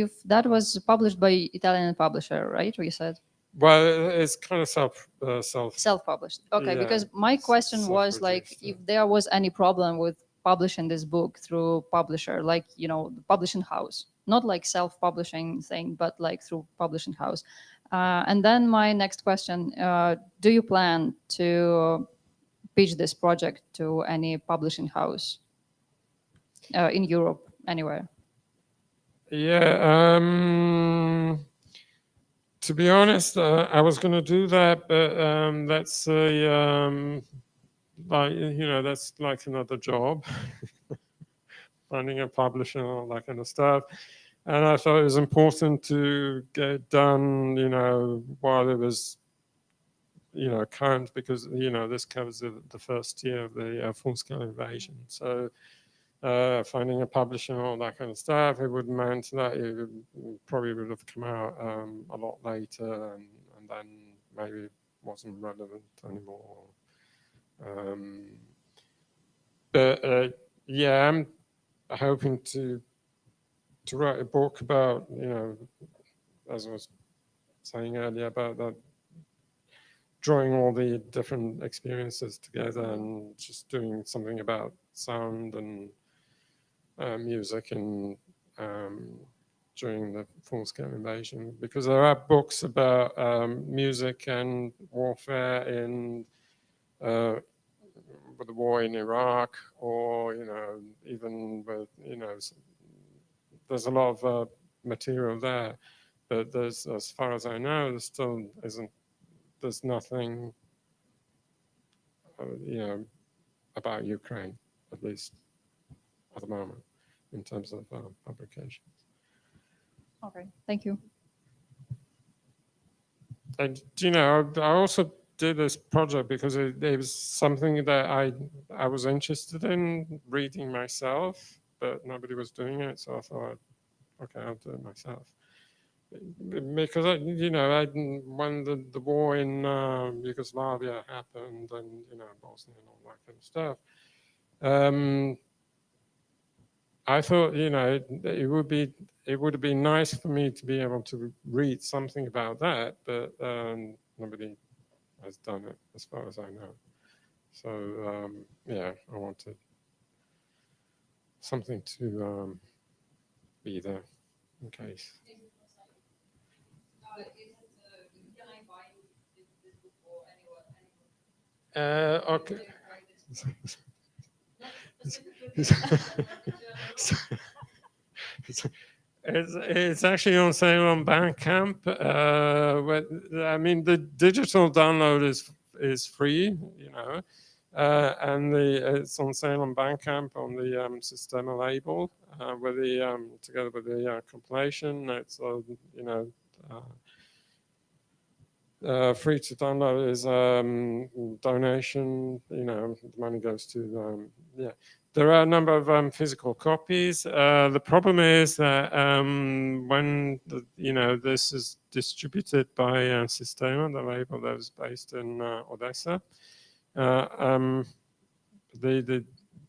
if that was published by Italian publisher, right? Or you said well, it's kind of self-published. Okay, Yeah, because my question was like self-produced, if there was any problem with publishing this book through publisher, like, you know, the publishing house, not like self-publishing thing, but like through publishing house. And then my next question, do you plan to pitch this project to any publishing house in Europe, anywhere? Yeah. To be honest, I was going to do that, but that's like, you know, that's like another job, finding a publisher and all that kind of stuff. And I thought it was important to get it done, you know, while it was, you know, current, because, you know, this covers the first year of the full-scale invasion. So finding a publisher and all that kind of stuff, it would meant that it probably would have come out a lot later, and then maybe it wasn't relevant anymore. But yeah, I'm hoping to write a book about, you know, as I was saying earlier, about that, drawing all the different experiences together and just doing something about sound and music and during the full-scale invasion, because there are books about music and warfare in with the war in Iraq, or, you know, even with, you know, there's a lot of material there, but there's, as far as I know, there still there's nothing, you know, about Ukraine, at least at the moment, in terms of publications. Okay, thank you. And you know, I also did this project because it was something that I was interested in reading myself, but nobody was doing it, so I thought, okay, I'll do it myself. Because you know, when the war in Yugoslavia happened, and you know, Bosnia and all that kind of stuff, I thought, you know, it would have been nice for me to be able to read something about that, but nobody has done it as far as I know. So yeah, I wanted something to be there in case. Okay. It's actually on sale on Bandcamp. I mean, the digital download is free, you know, and it's on sale on Bandcamp on the Sistema label, with the together with the compilation. It's you know. Free to download is donation. You know, the money goes to yeah. There are a number of physical copies. The problem is that when you know, this is distributed by Sistema, the label that was based in Odessa. The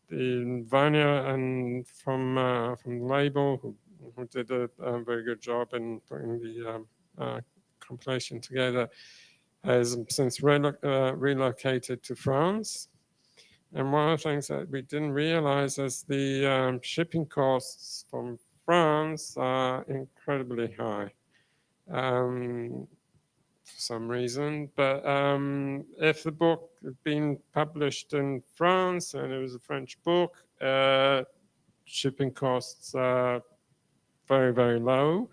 Vanya and from the label who did a very good job in putting the compilation together, has since relocated to France. And one of the things that we didn't realize is the shipping costs from France are incredibly high for some reason. But if the book had been published in France and it was a French book, shipping costs are very, very low.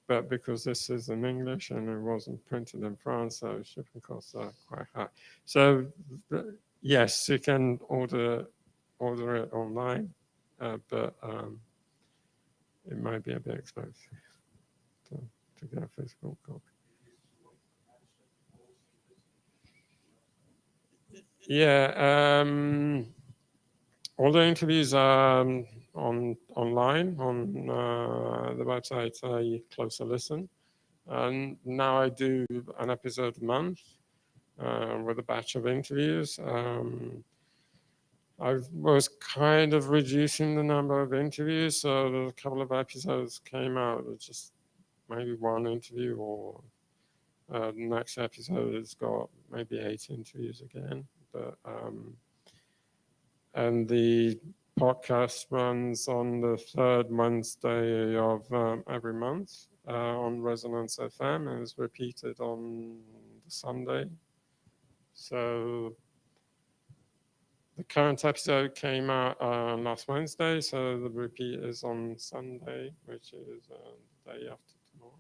But because this is in English and it wasn't printed in France, so shipping costs are quite high. So yes, you can order it online, but it might be a bit expensive to get a physical copy. Yeah, all the interviews are online on the website Closer Listen. And now I do an episode a month with a batch of interviews. I was kind of reducing the number of interviews, so a couple of episodes came out with just maybe one interview, or the next episode has got maybe 8 interviews again. But and the podcast runs on the 3rd Wednesday of every month on Resonance FM, and is repeated on the Sunday. So the current episode came out last Wednesday, so the repeat is on Sunday, which is the day after tomorrow.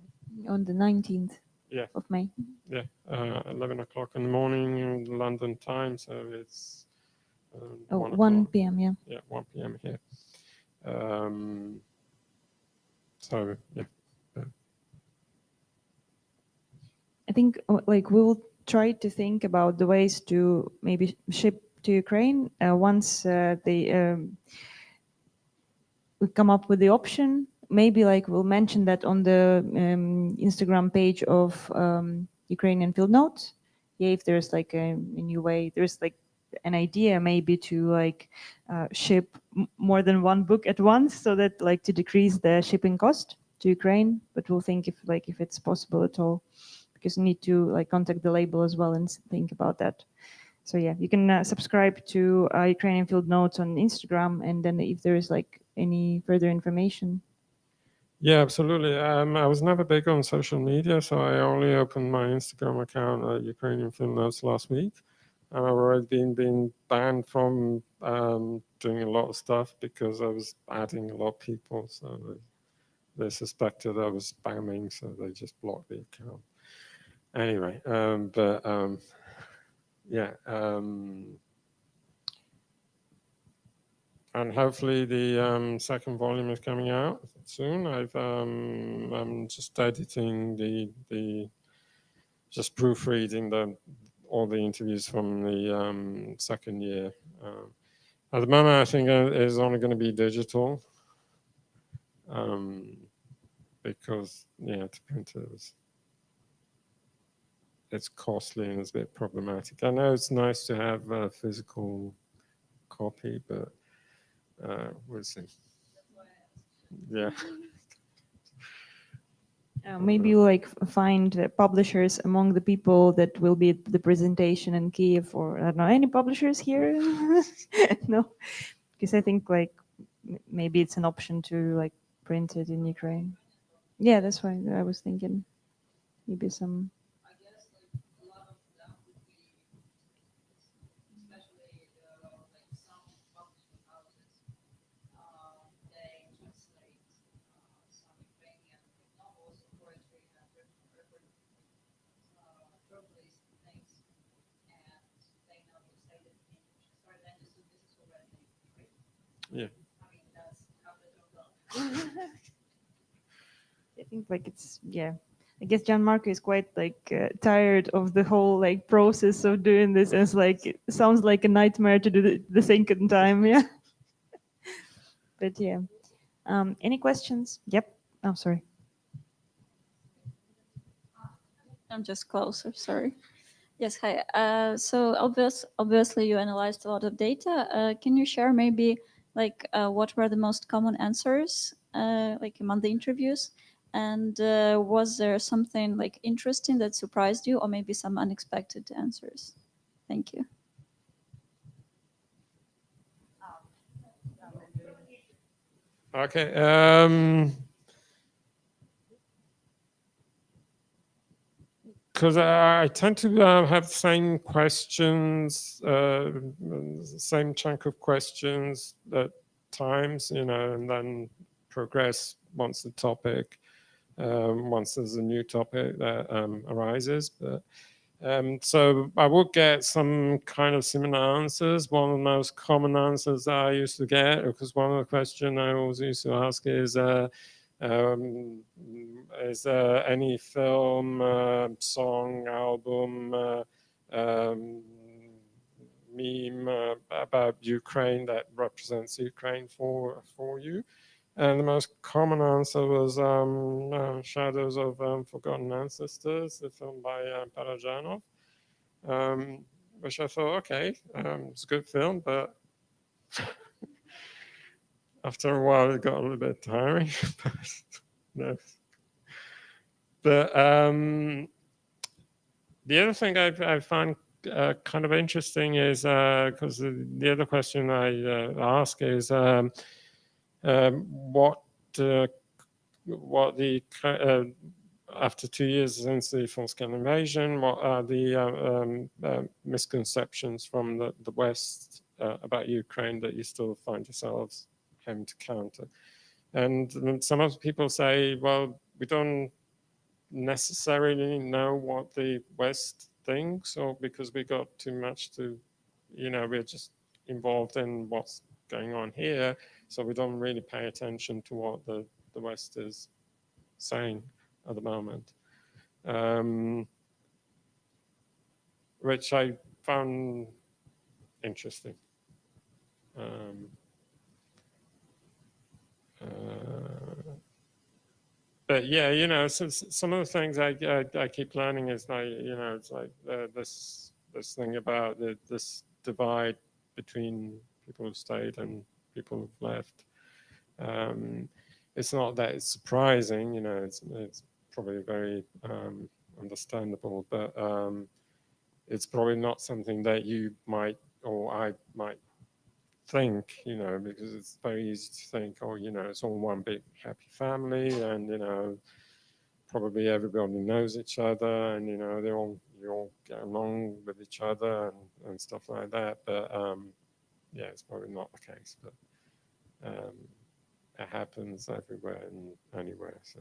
On the 19th Yeah. of May. Yeah, 11 o'clock in the morning, London time, so it's 1 p.m. Yeah. Yeah, 1 p.m. here. So yeah. I think like we'll try to think about the ways to maybe ship to Ukraine once they we come up with the option. Maybe like we'll mention that on the Instagram page of Ukrainian Field Notes. Yeah, if there's like a new way, there's like an idea maybe to like ship more than one book at once, so that like to decrease the shipping cost to Ukraine. But we'll think if it's possible at all, because you need to like contact the label as well and think about that. So yeah, you can subscribe to Ukrainian Field Notes on Instagram, and then if there is like any further information. Yeah, absolutely. I was never big on social media, so I only opened my Instagram account at Ukrainian Field Notes last week. And I've already been banned from doing a lot of stuff because I was adding a lot of people. So they suspected I was spamming, so they just blocked the account. Anyway, yeah. And hopefully the second volume is coming out soon. I'm just editing the just proofreading all the interviews from the second year. At the moment, I think it's only going to be digital, because to print it's costly and it's a bit problematic. I know it's nice to have a physical copy, but we'll see. Yeah. Maybe you like find publishers among the people that will be at the presentation in Kiev, or I don't know, any publishers here? No, because I think like maybe it's an option to like print it in Ukraine. Yeah, that's why I was thinking maybe some. I guess like a lot of them would be, especially like some publishing houses, they translate some Ukrainian novels or poetry and journalist things, and they know you say it in English. As far as I understood, this is already right. Yeah. I mean, that's how they don't go. I think like it's I guess Gianmarco is quite like tired of the whole like process of doing this. And it's like it sounds like a nightmare to do the second time. Yeah. But yeah. Any questions? Yep. Oh, sorry. I'm just closer, sorry. Yes, hi. So obviously you analyzed a lot of data. Can you share maybe like what were the most common answers like among the interviews? And was there something like interesting that surprised you, or maybe some unexpected answers? Thank you. Okay. Because I tend to have the same questions, same chunk of questions at times, and then progress once the topic, once there's a new topic that arises. But so I would get some kind of similar answers. One of the most common answers that I used to get, because one of the questions I always used to ask is there any film, song, album, meme about Ukraine that represents Ukraine for you? And the most common answer was Shadows of Forgotten Ancestors, the film by Parajanov, which I thought, okay, it's a good film, but after a while it got a little bit tiring. No. But the other thing I find kind of interesting is, because the other question I ask is, what the after 2 years since the full-scale invasion, what are the misconceptions from the West about Ukraine that you still find yourselves having to counter? And some of the people say, well, we don't necessarily know what the West thinks, or because we got too much to, we're just involved in what's going on here, so we don't really pay attention to what the West is saying at the moment, which I found interesting. But yeah, so some of the things I keep learning is like, it's like this thing about this divide between people who stayed and people who've left. It's not that it's surprising, it's probably very understandable, but it's probably not something that you might, or I might think, because it's very easy to think, oh, it's all one big happy family, and probably everybody knows each other, and you all get along with each other and stuff like that. But yeah, it's probably not the case. But it happens everywhere and anywhere. So.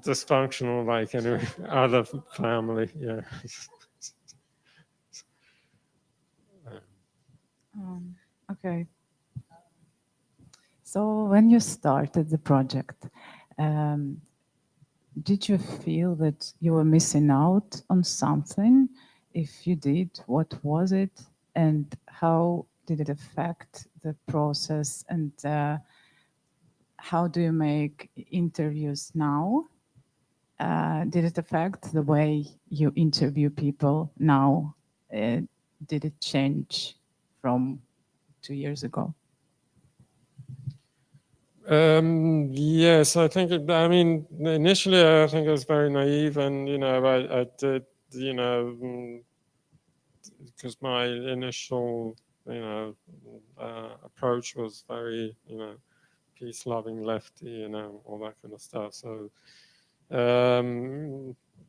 Dysfunctional, like any other family, yeah. Okay. So when you started the project, Did you feel that you were missing out on something? If you did, what was it? And how did it affect the process? And how do you make interviews now? Did it affect the way you interview people now? Did it change from 2 years ago? Yes, I think, I mean, initially I think I was very naive, and, I did, because my initial, approach was very, peace-loving lefty, all that kind of stuff. So,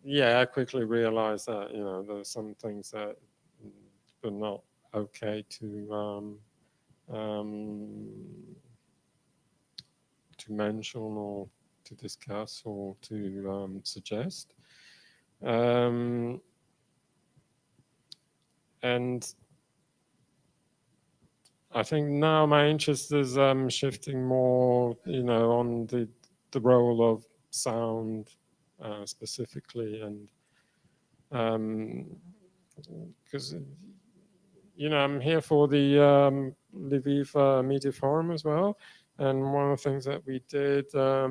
yeah, I quickly realized that, there's some things that were not okay to mention or to discuss or to suggest. And I think now my interest is shifting more, on the role of sound specifically, and because I'm here for the Lviv Media Forum as well. And one of the things that we did, I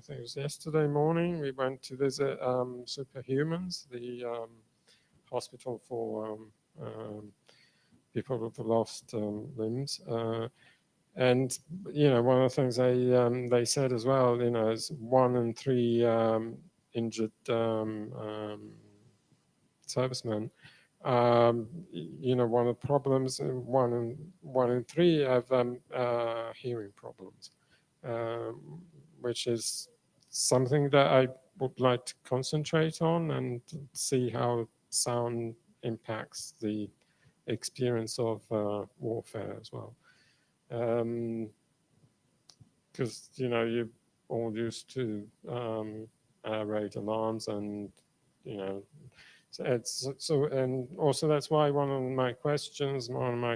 think it was yesterday morning, we went to visit Superhumans, the hospital for people who've lost limbs. And, one of the things they said as well, is 1 in 3 injured servicemen. One of the problems, 1 in 3 have hearing problems, which is something that I would like to concentrate on and see how sound impacts the experience of warfare as well. Because, you're all used to air raid alarms, and, and also that's why one of my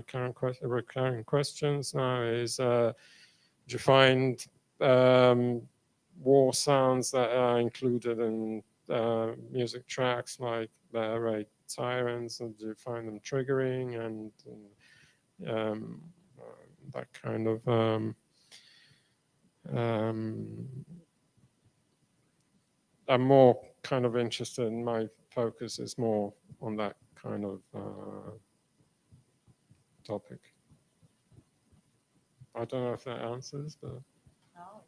current recurring questions now is, do you find war sounds that are included in music tracks like the air raid sirens, and do you find them triggering, and that kind of I'm more kind of interested in, my focus is more on that kind of topic. I don't know if that answers, but. No,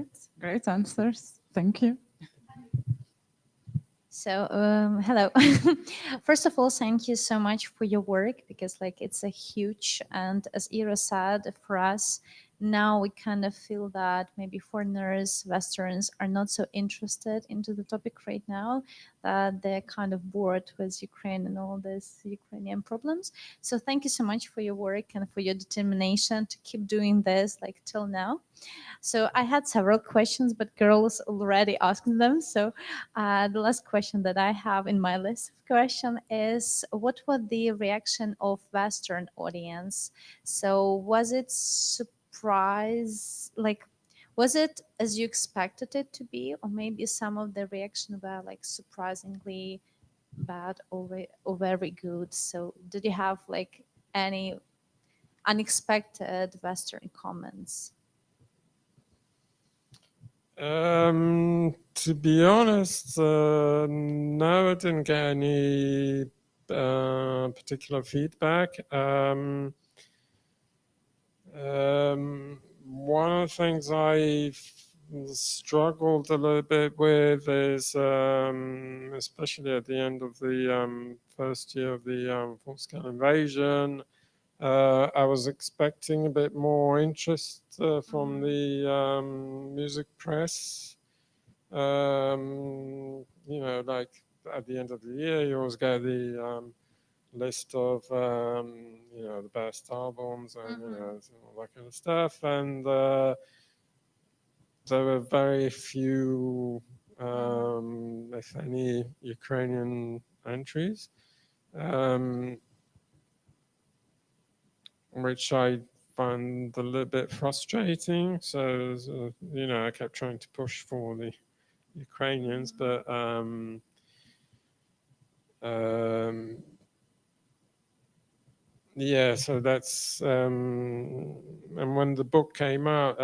it's great answers. Thank you. So, hello. First of all, thank you so much for your work, because it's a huge, and as Ira said, for us, now we kind of feel that maybe foreigners, Westerns are not so interested into the topic right now, that they're kind of bored with Ukraine and all these Ukrainian problems. So thank you so much for your work and for your determination to keep doing this till now. So I had several questions, but girls already asked them. So the last question that I have in my list of questions is, what was the reaction of Western audience? So was it surprise, was it as you expected it to be, or maybe some of the reaction were surprisingly bad or very good? So did you have any unexpected Western comments? To be honest, no, I didn't get any particular feedback. One of the things I've struggled a little bit with is, especially at the end of the first year of the full-scale invasion, I was expecting a bit more interest from the music press. At the end of the year, you always get the list of the best albums and all that kind of stuff, and there were very few, if any, Ukrainian entries, which I found a little bit frustrating. So, you know, I kept trying to push for the Ukrainians, but yeah, so that's and when the book came out,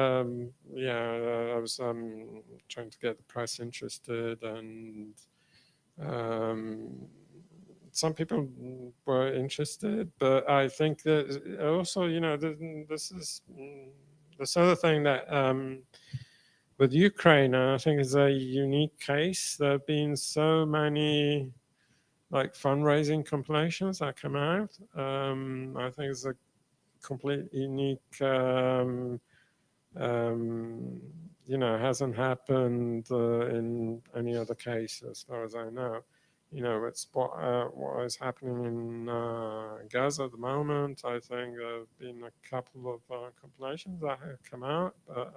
yeah, I was trying to get the press interested, and some people were interested, but I think that also, you know, this is this other thing that with Ukraine, I think is a unique case. There have been so many like fundraising compilations that come out. I think it's a complete unique, you know, hasn't happened in any other case as far as I know. You know, it's what is happening in Gaza at the moment. I think there have been a couple of compilations that have come out, but,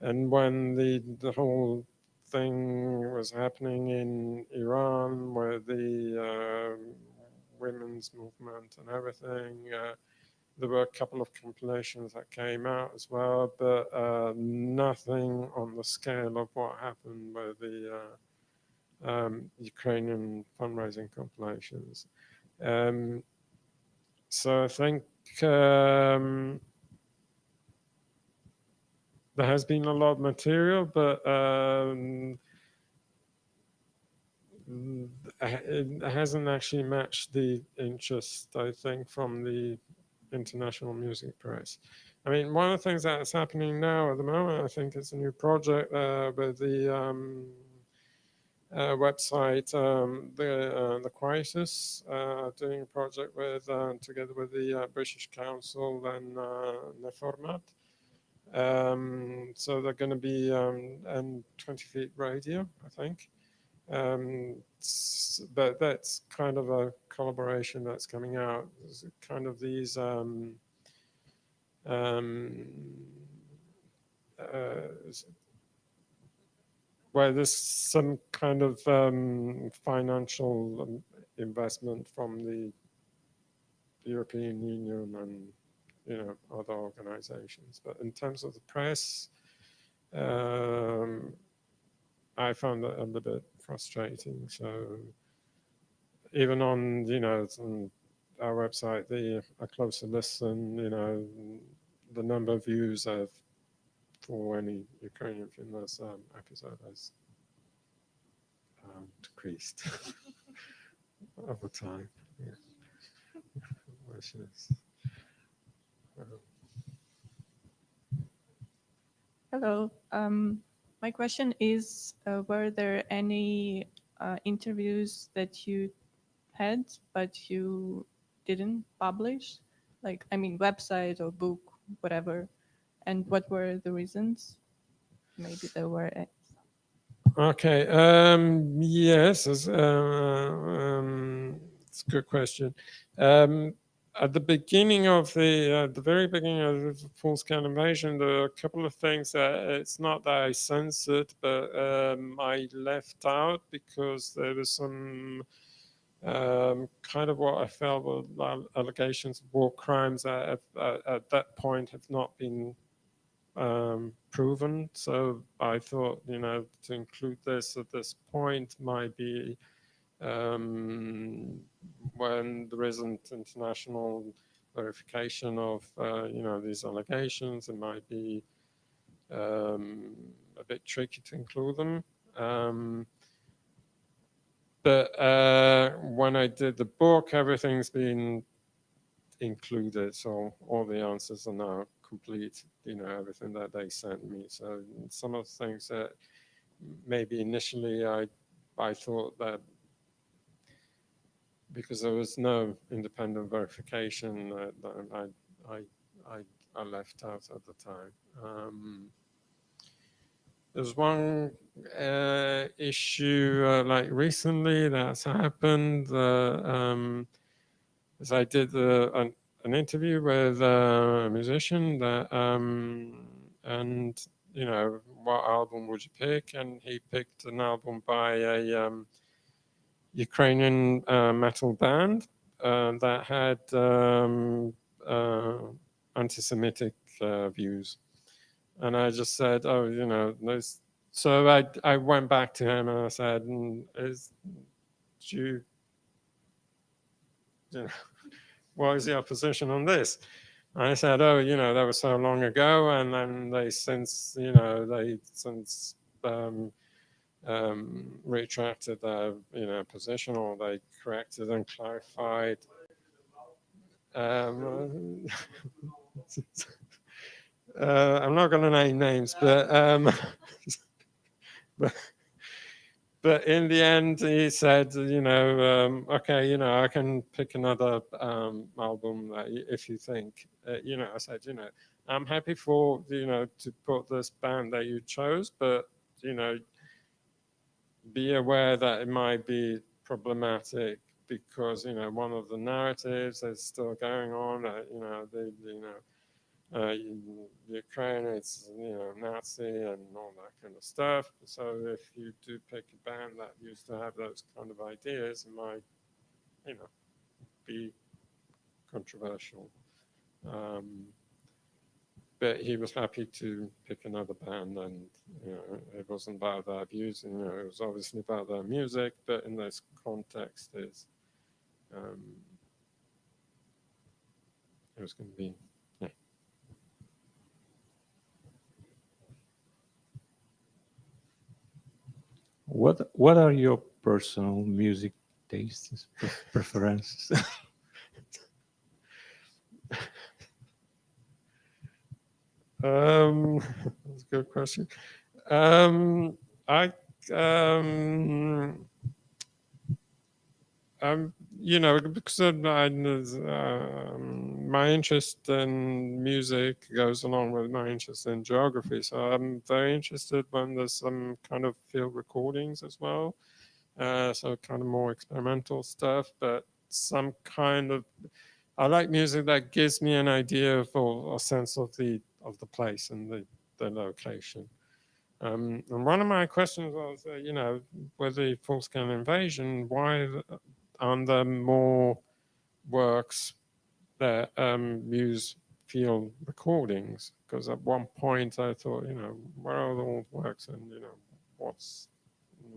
and when the whole thing was happening in Iran, where the women's movement and everything, there were a couple of compilations that came out as well, but nothing on the scale of what happened with the Ukrainian fundraising compilations. So I think there has been a lot of material, but it hasn't actually matched the interest, I think, from the international music press. I mean, one of the things that's happening now at the moment, I think, is a new project with the website, the Crisis, doing a project with together with the British Council and the format. So they're going to be and 20 Feet Radio, I think. But that's kind of a collaboration that's coming out. There's kind of these where there's some kind of financial investment from the European Union and, you know, other organizations. But in terms of the press, I found that a little bit frustrating. So even on, you know, on our website, a closer listen, you know, the number of views for any Ukrainian Field Notes episode has decreased over time. Yeah. Which is, Hello. My question is, were there any interviews that you had but you didn't publish? Like, I mean, website or book, whatever. And what were the reasons? Maybe there were. okay. Yes, it's a good question. At the beginning of the very beginning of the full-scale invasion, there were a couple of things that it's not that I censored, but I left out because there was some kind of what I felt were allegations of war crimes that at that point have not been proven. So I thought, you know, to include this at this point might be when there isn't international verification of, you know, these allegations, it might be a bit tricky to include them. But when I did the book, everything's been included. So all the answers are now complete, you know, everything that they sent me. So some of the things that maybe initially I thought that because there was no independent verification, I left out at the time. There's one issue like recently that's happened. As I did an interview with a musician that, and you know, what album would you pick? And he picked an album by a Ukrainian metal band that had anti-Semitic views. And I just said, oh, you know, so I went back to him and I said, what is your position on this? And I said, oh, you know, that was so long ago, and then they since retracted their, you know, position, or they corrected and clarified. I'm not going to name names, but in the end, he said, you know, okay, you know, I can pick another album if you think, you know. I said, you know, I'm happy for, you know, to put this band that you chose, but, you know, be aware that it might be problematic because, you know, one of the narratives is still going on, you know, Ukraine, it's, you know, Nazi and all that kind of stuff. So if you do pick a band that used to have those kind of ideas, it might, you know, be controversial. But he was happy to pick another band, and, you know, it wasn't about their views, you know, it was obviously about their music, but in this context, it was going to be, yeah. What are your personal music tastes, preferences? That's a good question. You know, because my interest in music goes along with my interest in geography. So I'm very interested when there's some kind of field recordings as well. So kind of more experimental stuff, but some kind of, I like music that gives me an idea of, or a sense of the place and the location. And one of my questions was, you know, with the full-scale invasion, why aren't there more works that use field recordings? Because at one point I thought, you know, where are all the works, and, you know,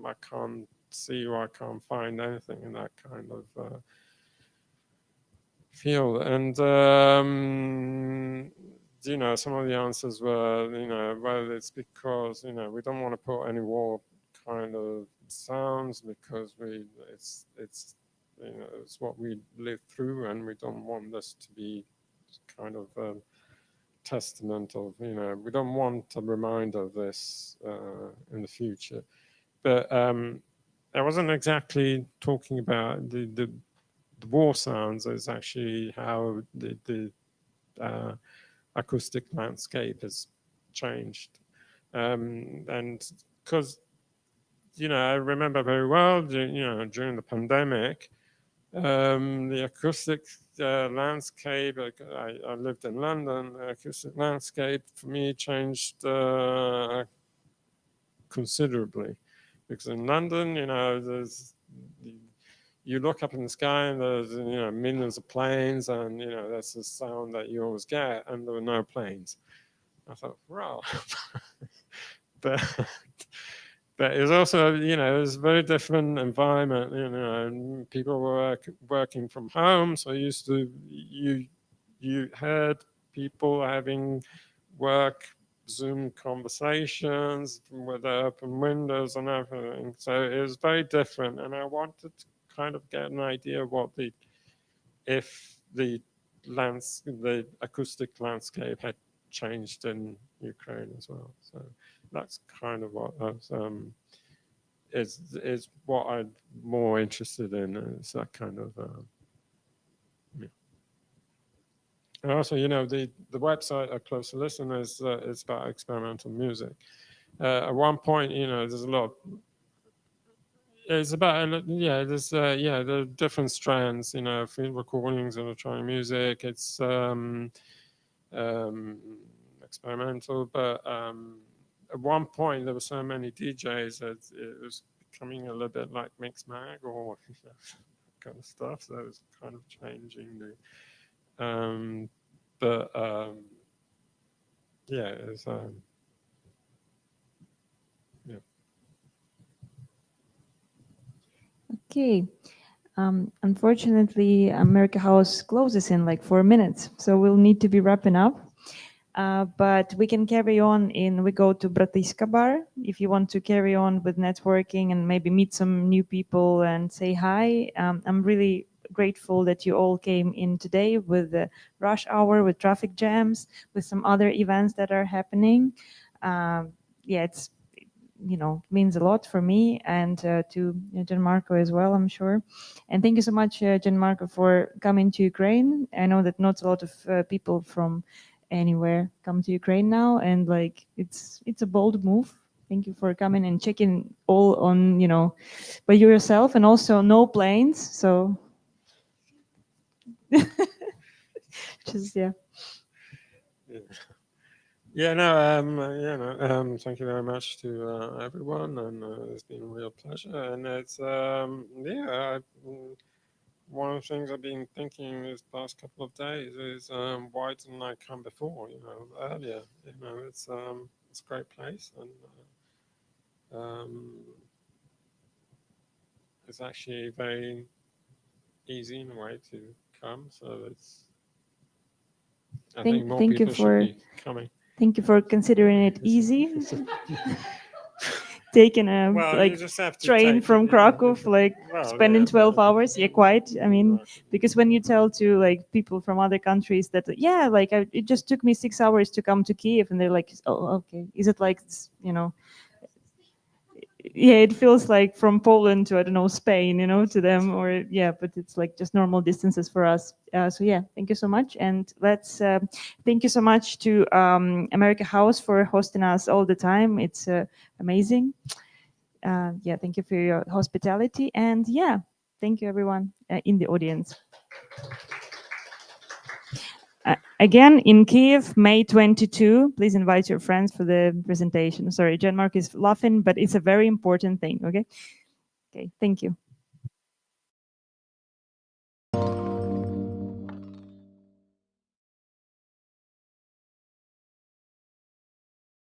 I can't see, or I can't find anything in that kind of field. And you know, some of the answers were, you know, well, it's because, you know, we don't want to put any war kind of sounds because it's you know, it's what we live through, and we don't want this to be kind of a testament of, you know, we don't want a reminder of this in the future. But I wasn't exactly talking about the war sounds. It's actually how the acoustic landscape has changed. And because, you know, I remember very well, you know, during the pandemic, the acoustic landscape, I lived in London, the acoustic landscape for me changed considerably. Because in London, you know, you look up in the sky and there's, you know, millions of planes, and, you know, that's the sound that you always get, and there were no planes. I thought, wow. but it was also, you know, it was a very different environment, you know, and people were working from home, so you heard people having work Zoom conversations with the open windows and everything. So it was very different, and I wanted to kind of get an idea of what if the acoustic landscape had changed in Ukraine as well. So that's kind of what I was, is what I'm more interested in. Is that kind of yeah. And also, you know, the website A Closer Listen is about experimental music. At one point, you know, there's a lot. It's about, yeah, there's there are different strands, you know, field recordings, electronic music. It's experimental, but at one point there were so many DJs that it was becoming a little bit like Mix Mag or kind of stuff. So it was kind of changing But yeah, it's yeah. Okay. Unfortunately, America House closes in like 4 minutes, so we'll need to be wrapping up. But we can carry on we go to Bratiska bar if you want to carry on with networking and maybe meet some new people and say hi. I'm really grateful that you all came in today with the rush hour, with traffic jams, with some other events that are happening. Yeah, it's, means a lot for me and to Gianmarco as well, I'm sure. And thank you so much, Gianmarco, for coming to Ukraine. I know that not a lot of people from anywhere come to Ukraine now, and like it's a bold move. Thank you for coming and checking all on, by yourself, and also no planes. So just Yeah. Yeah, no, thank you very much to everyone, and it's been a real pleasure. And it's, one of the things I've been thinking this past couple of days is why didn't I come before, earlier? It's a great place, and it's actually very easy in a way to come. So it's, I think more thank you people for- should be coming. thank you for considering it easy. Taking a You just have to train take from it, Krakow, well, spending yeah, 12 hours. Yeah, quite. I mean, Right. because when you tell to like people from other countries that, yeah, like it just took me 6 hours to come to Kiev, and they're like, oh, okay. Is it like, yeah, it feels like from Poland to, I don't know, Spain, to them, or yeah, but it's like just normal distances for us. So yeah, thank you so much. And let's, thank you so much to America House for hosting us all the time. It's amazing. Yeah, thank you for your hospitality. And yeah, thank you everyone in the audience. Again, in Kiev, May 22, please invite your friends for the presentation. Sorry, Gianmarco is laughing, but it's a very important thing, okay? Okay, thank you.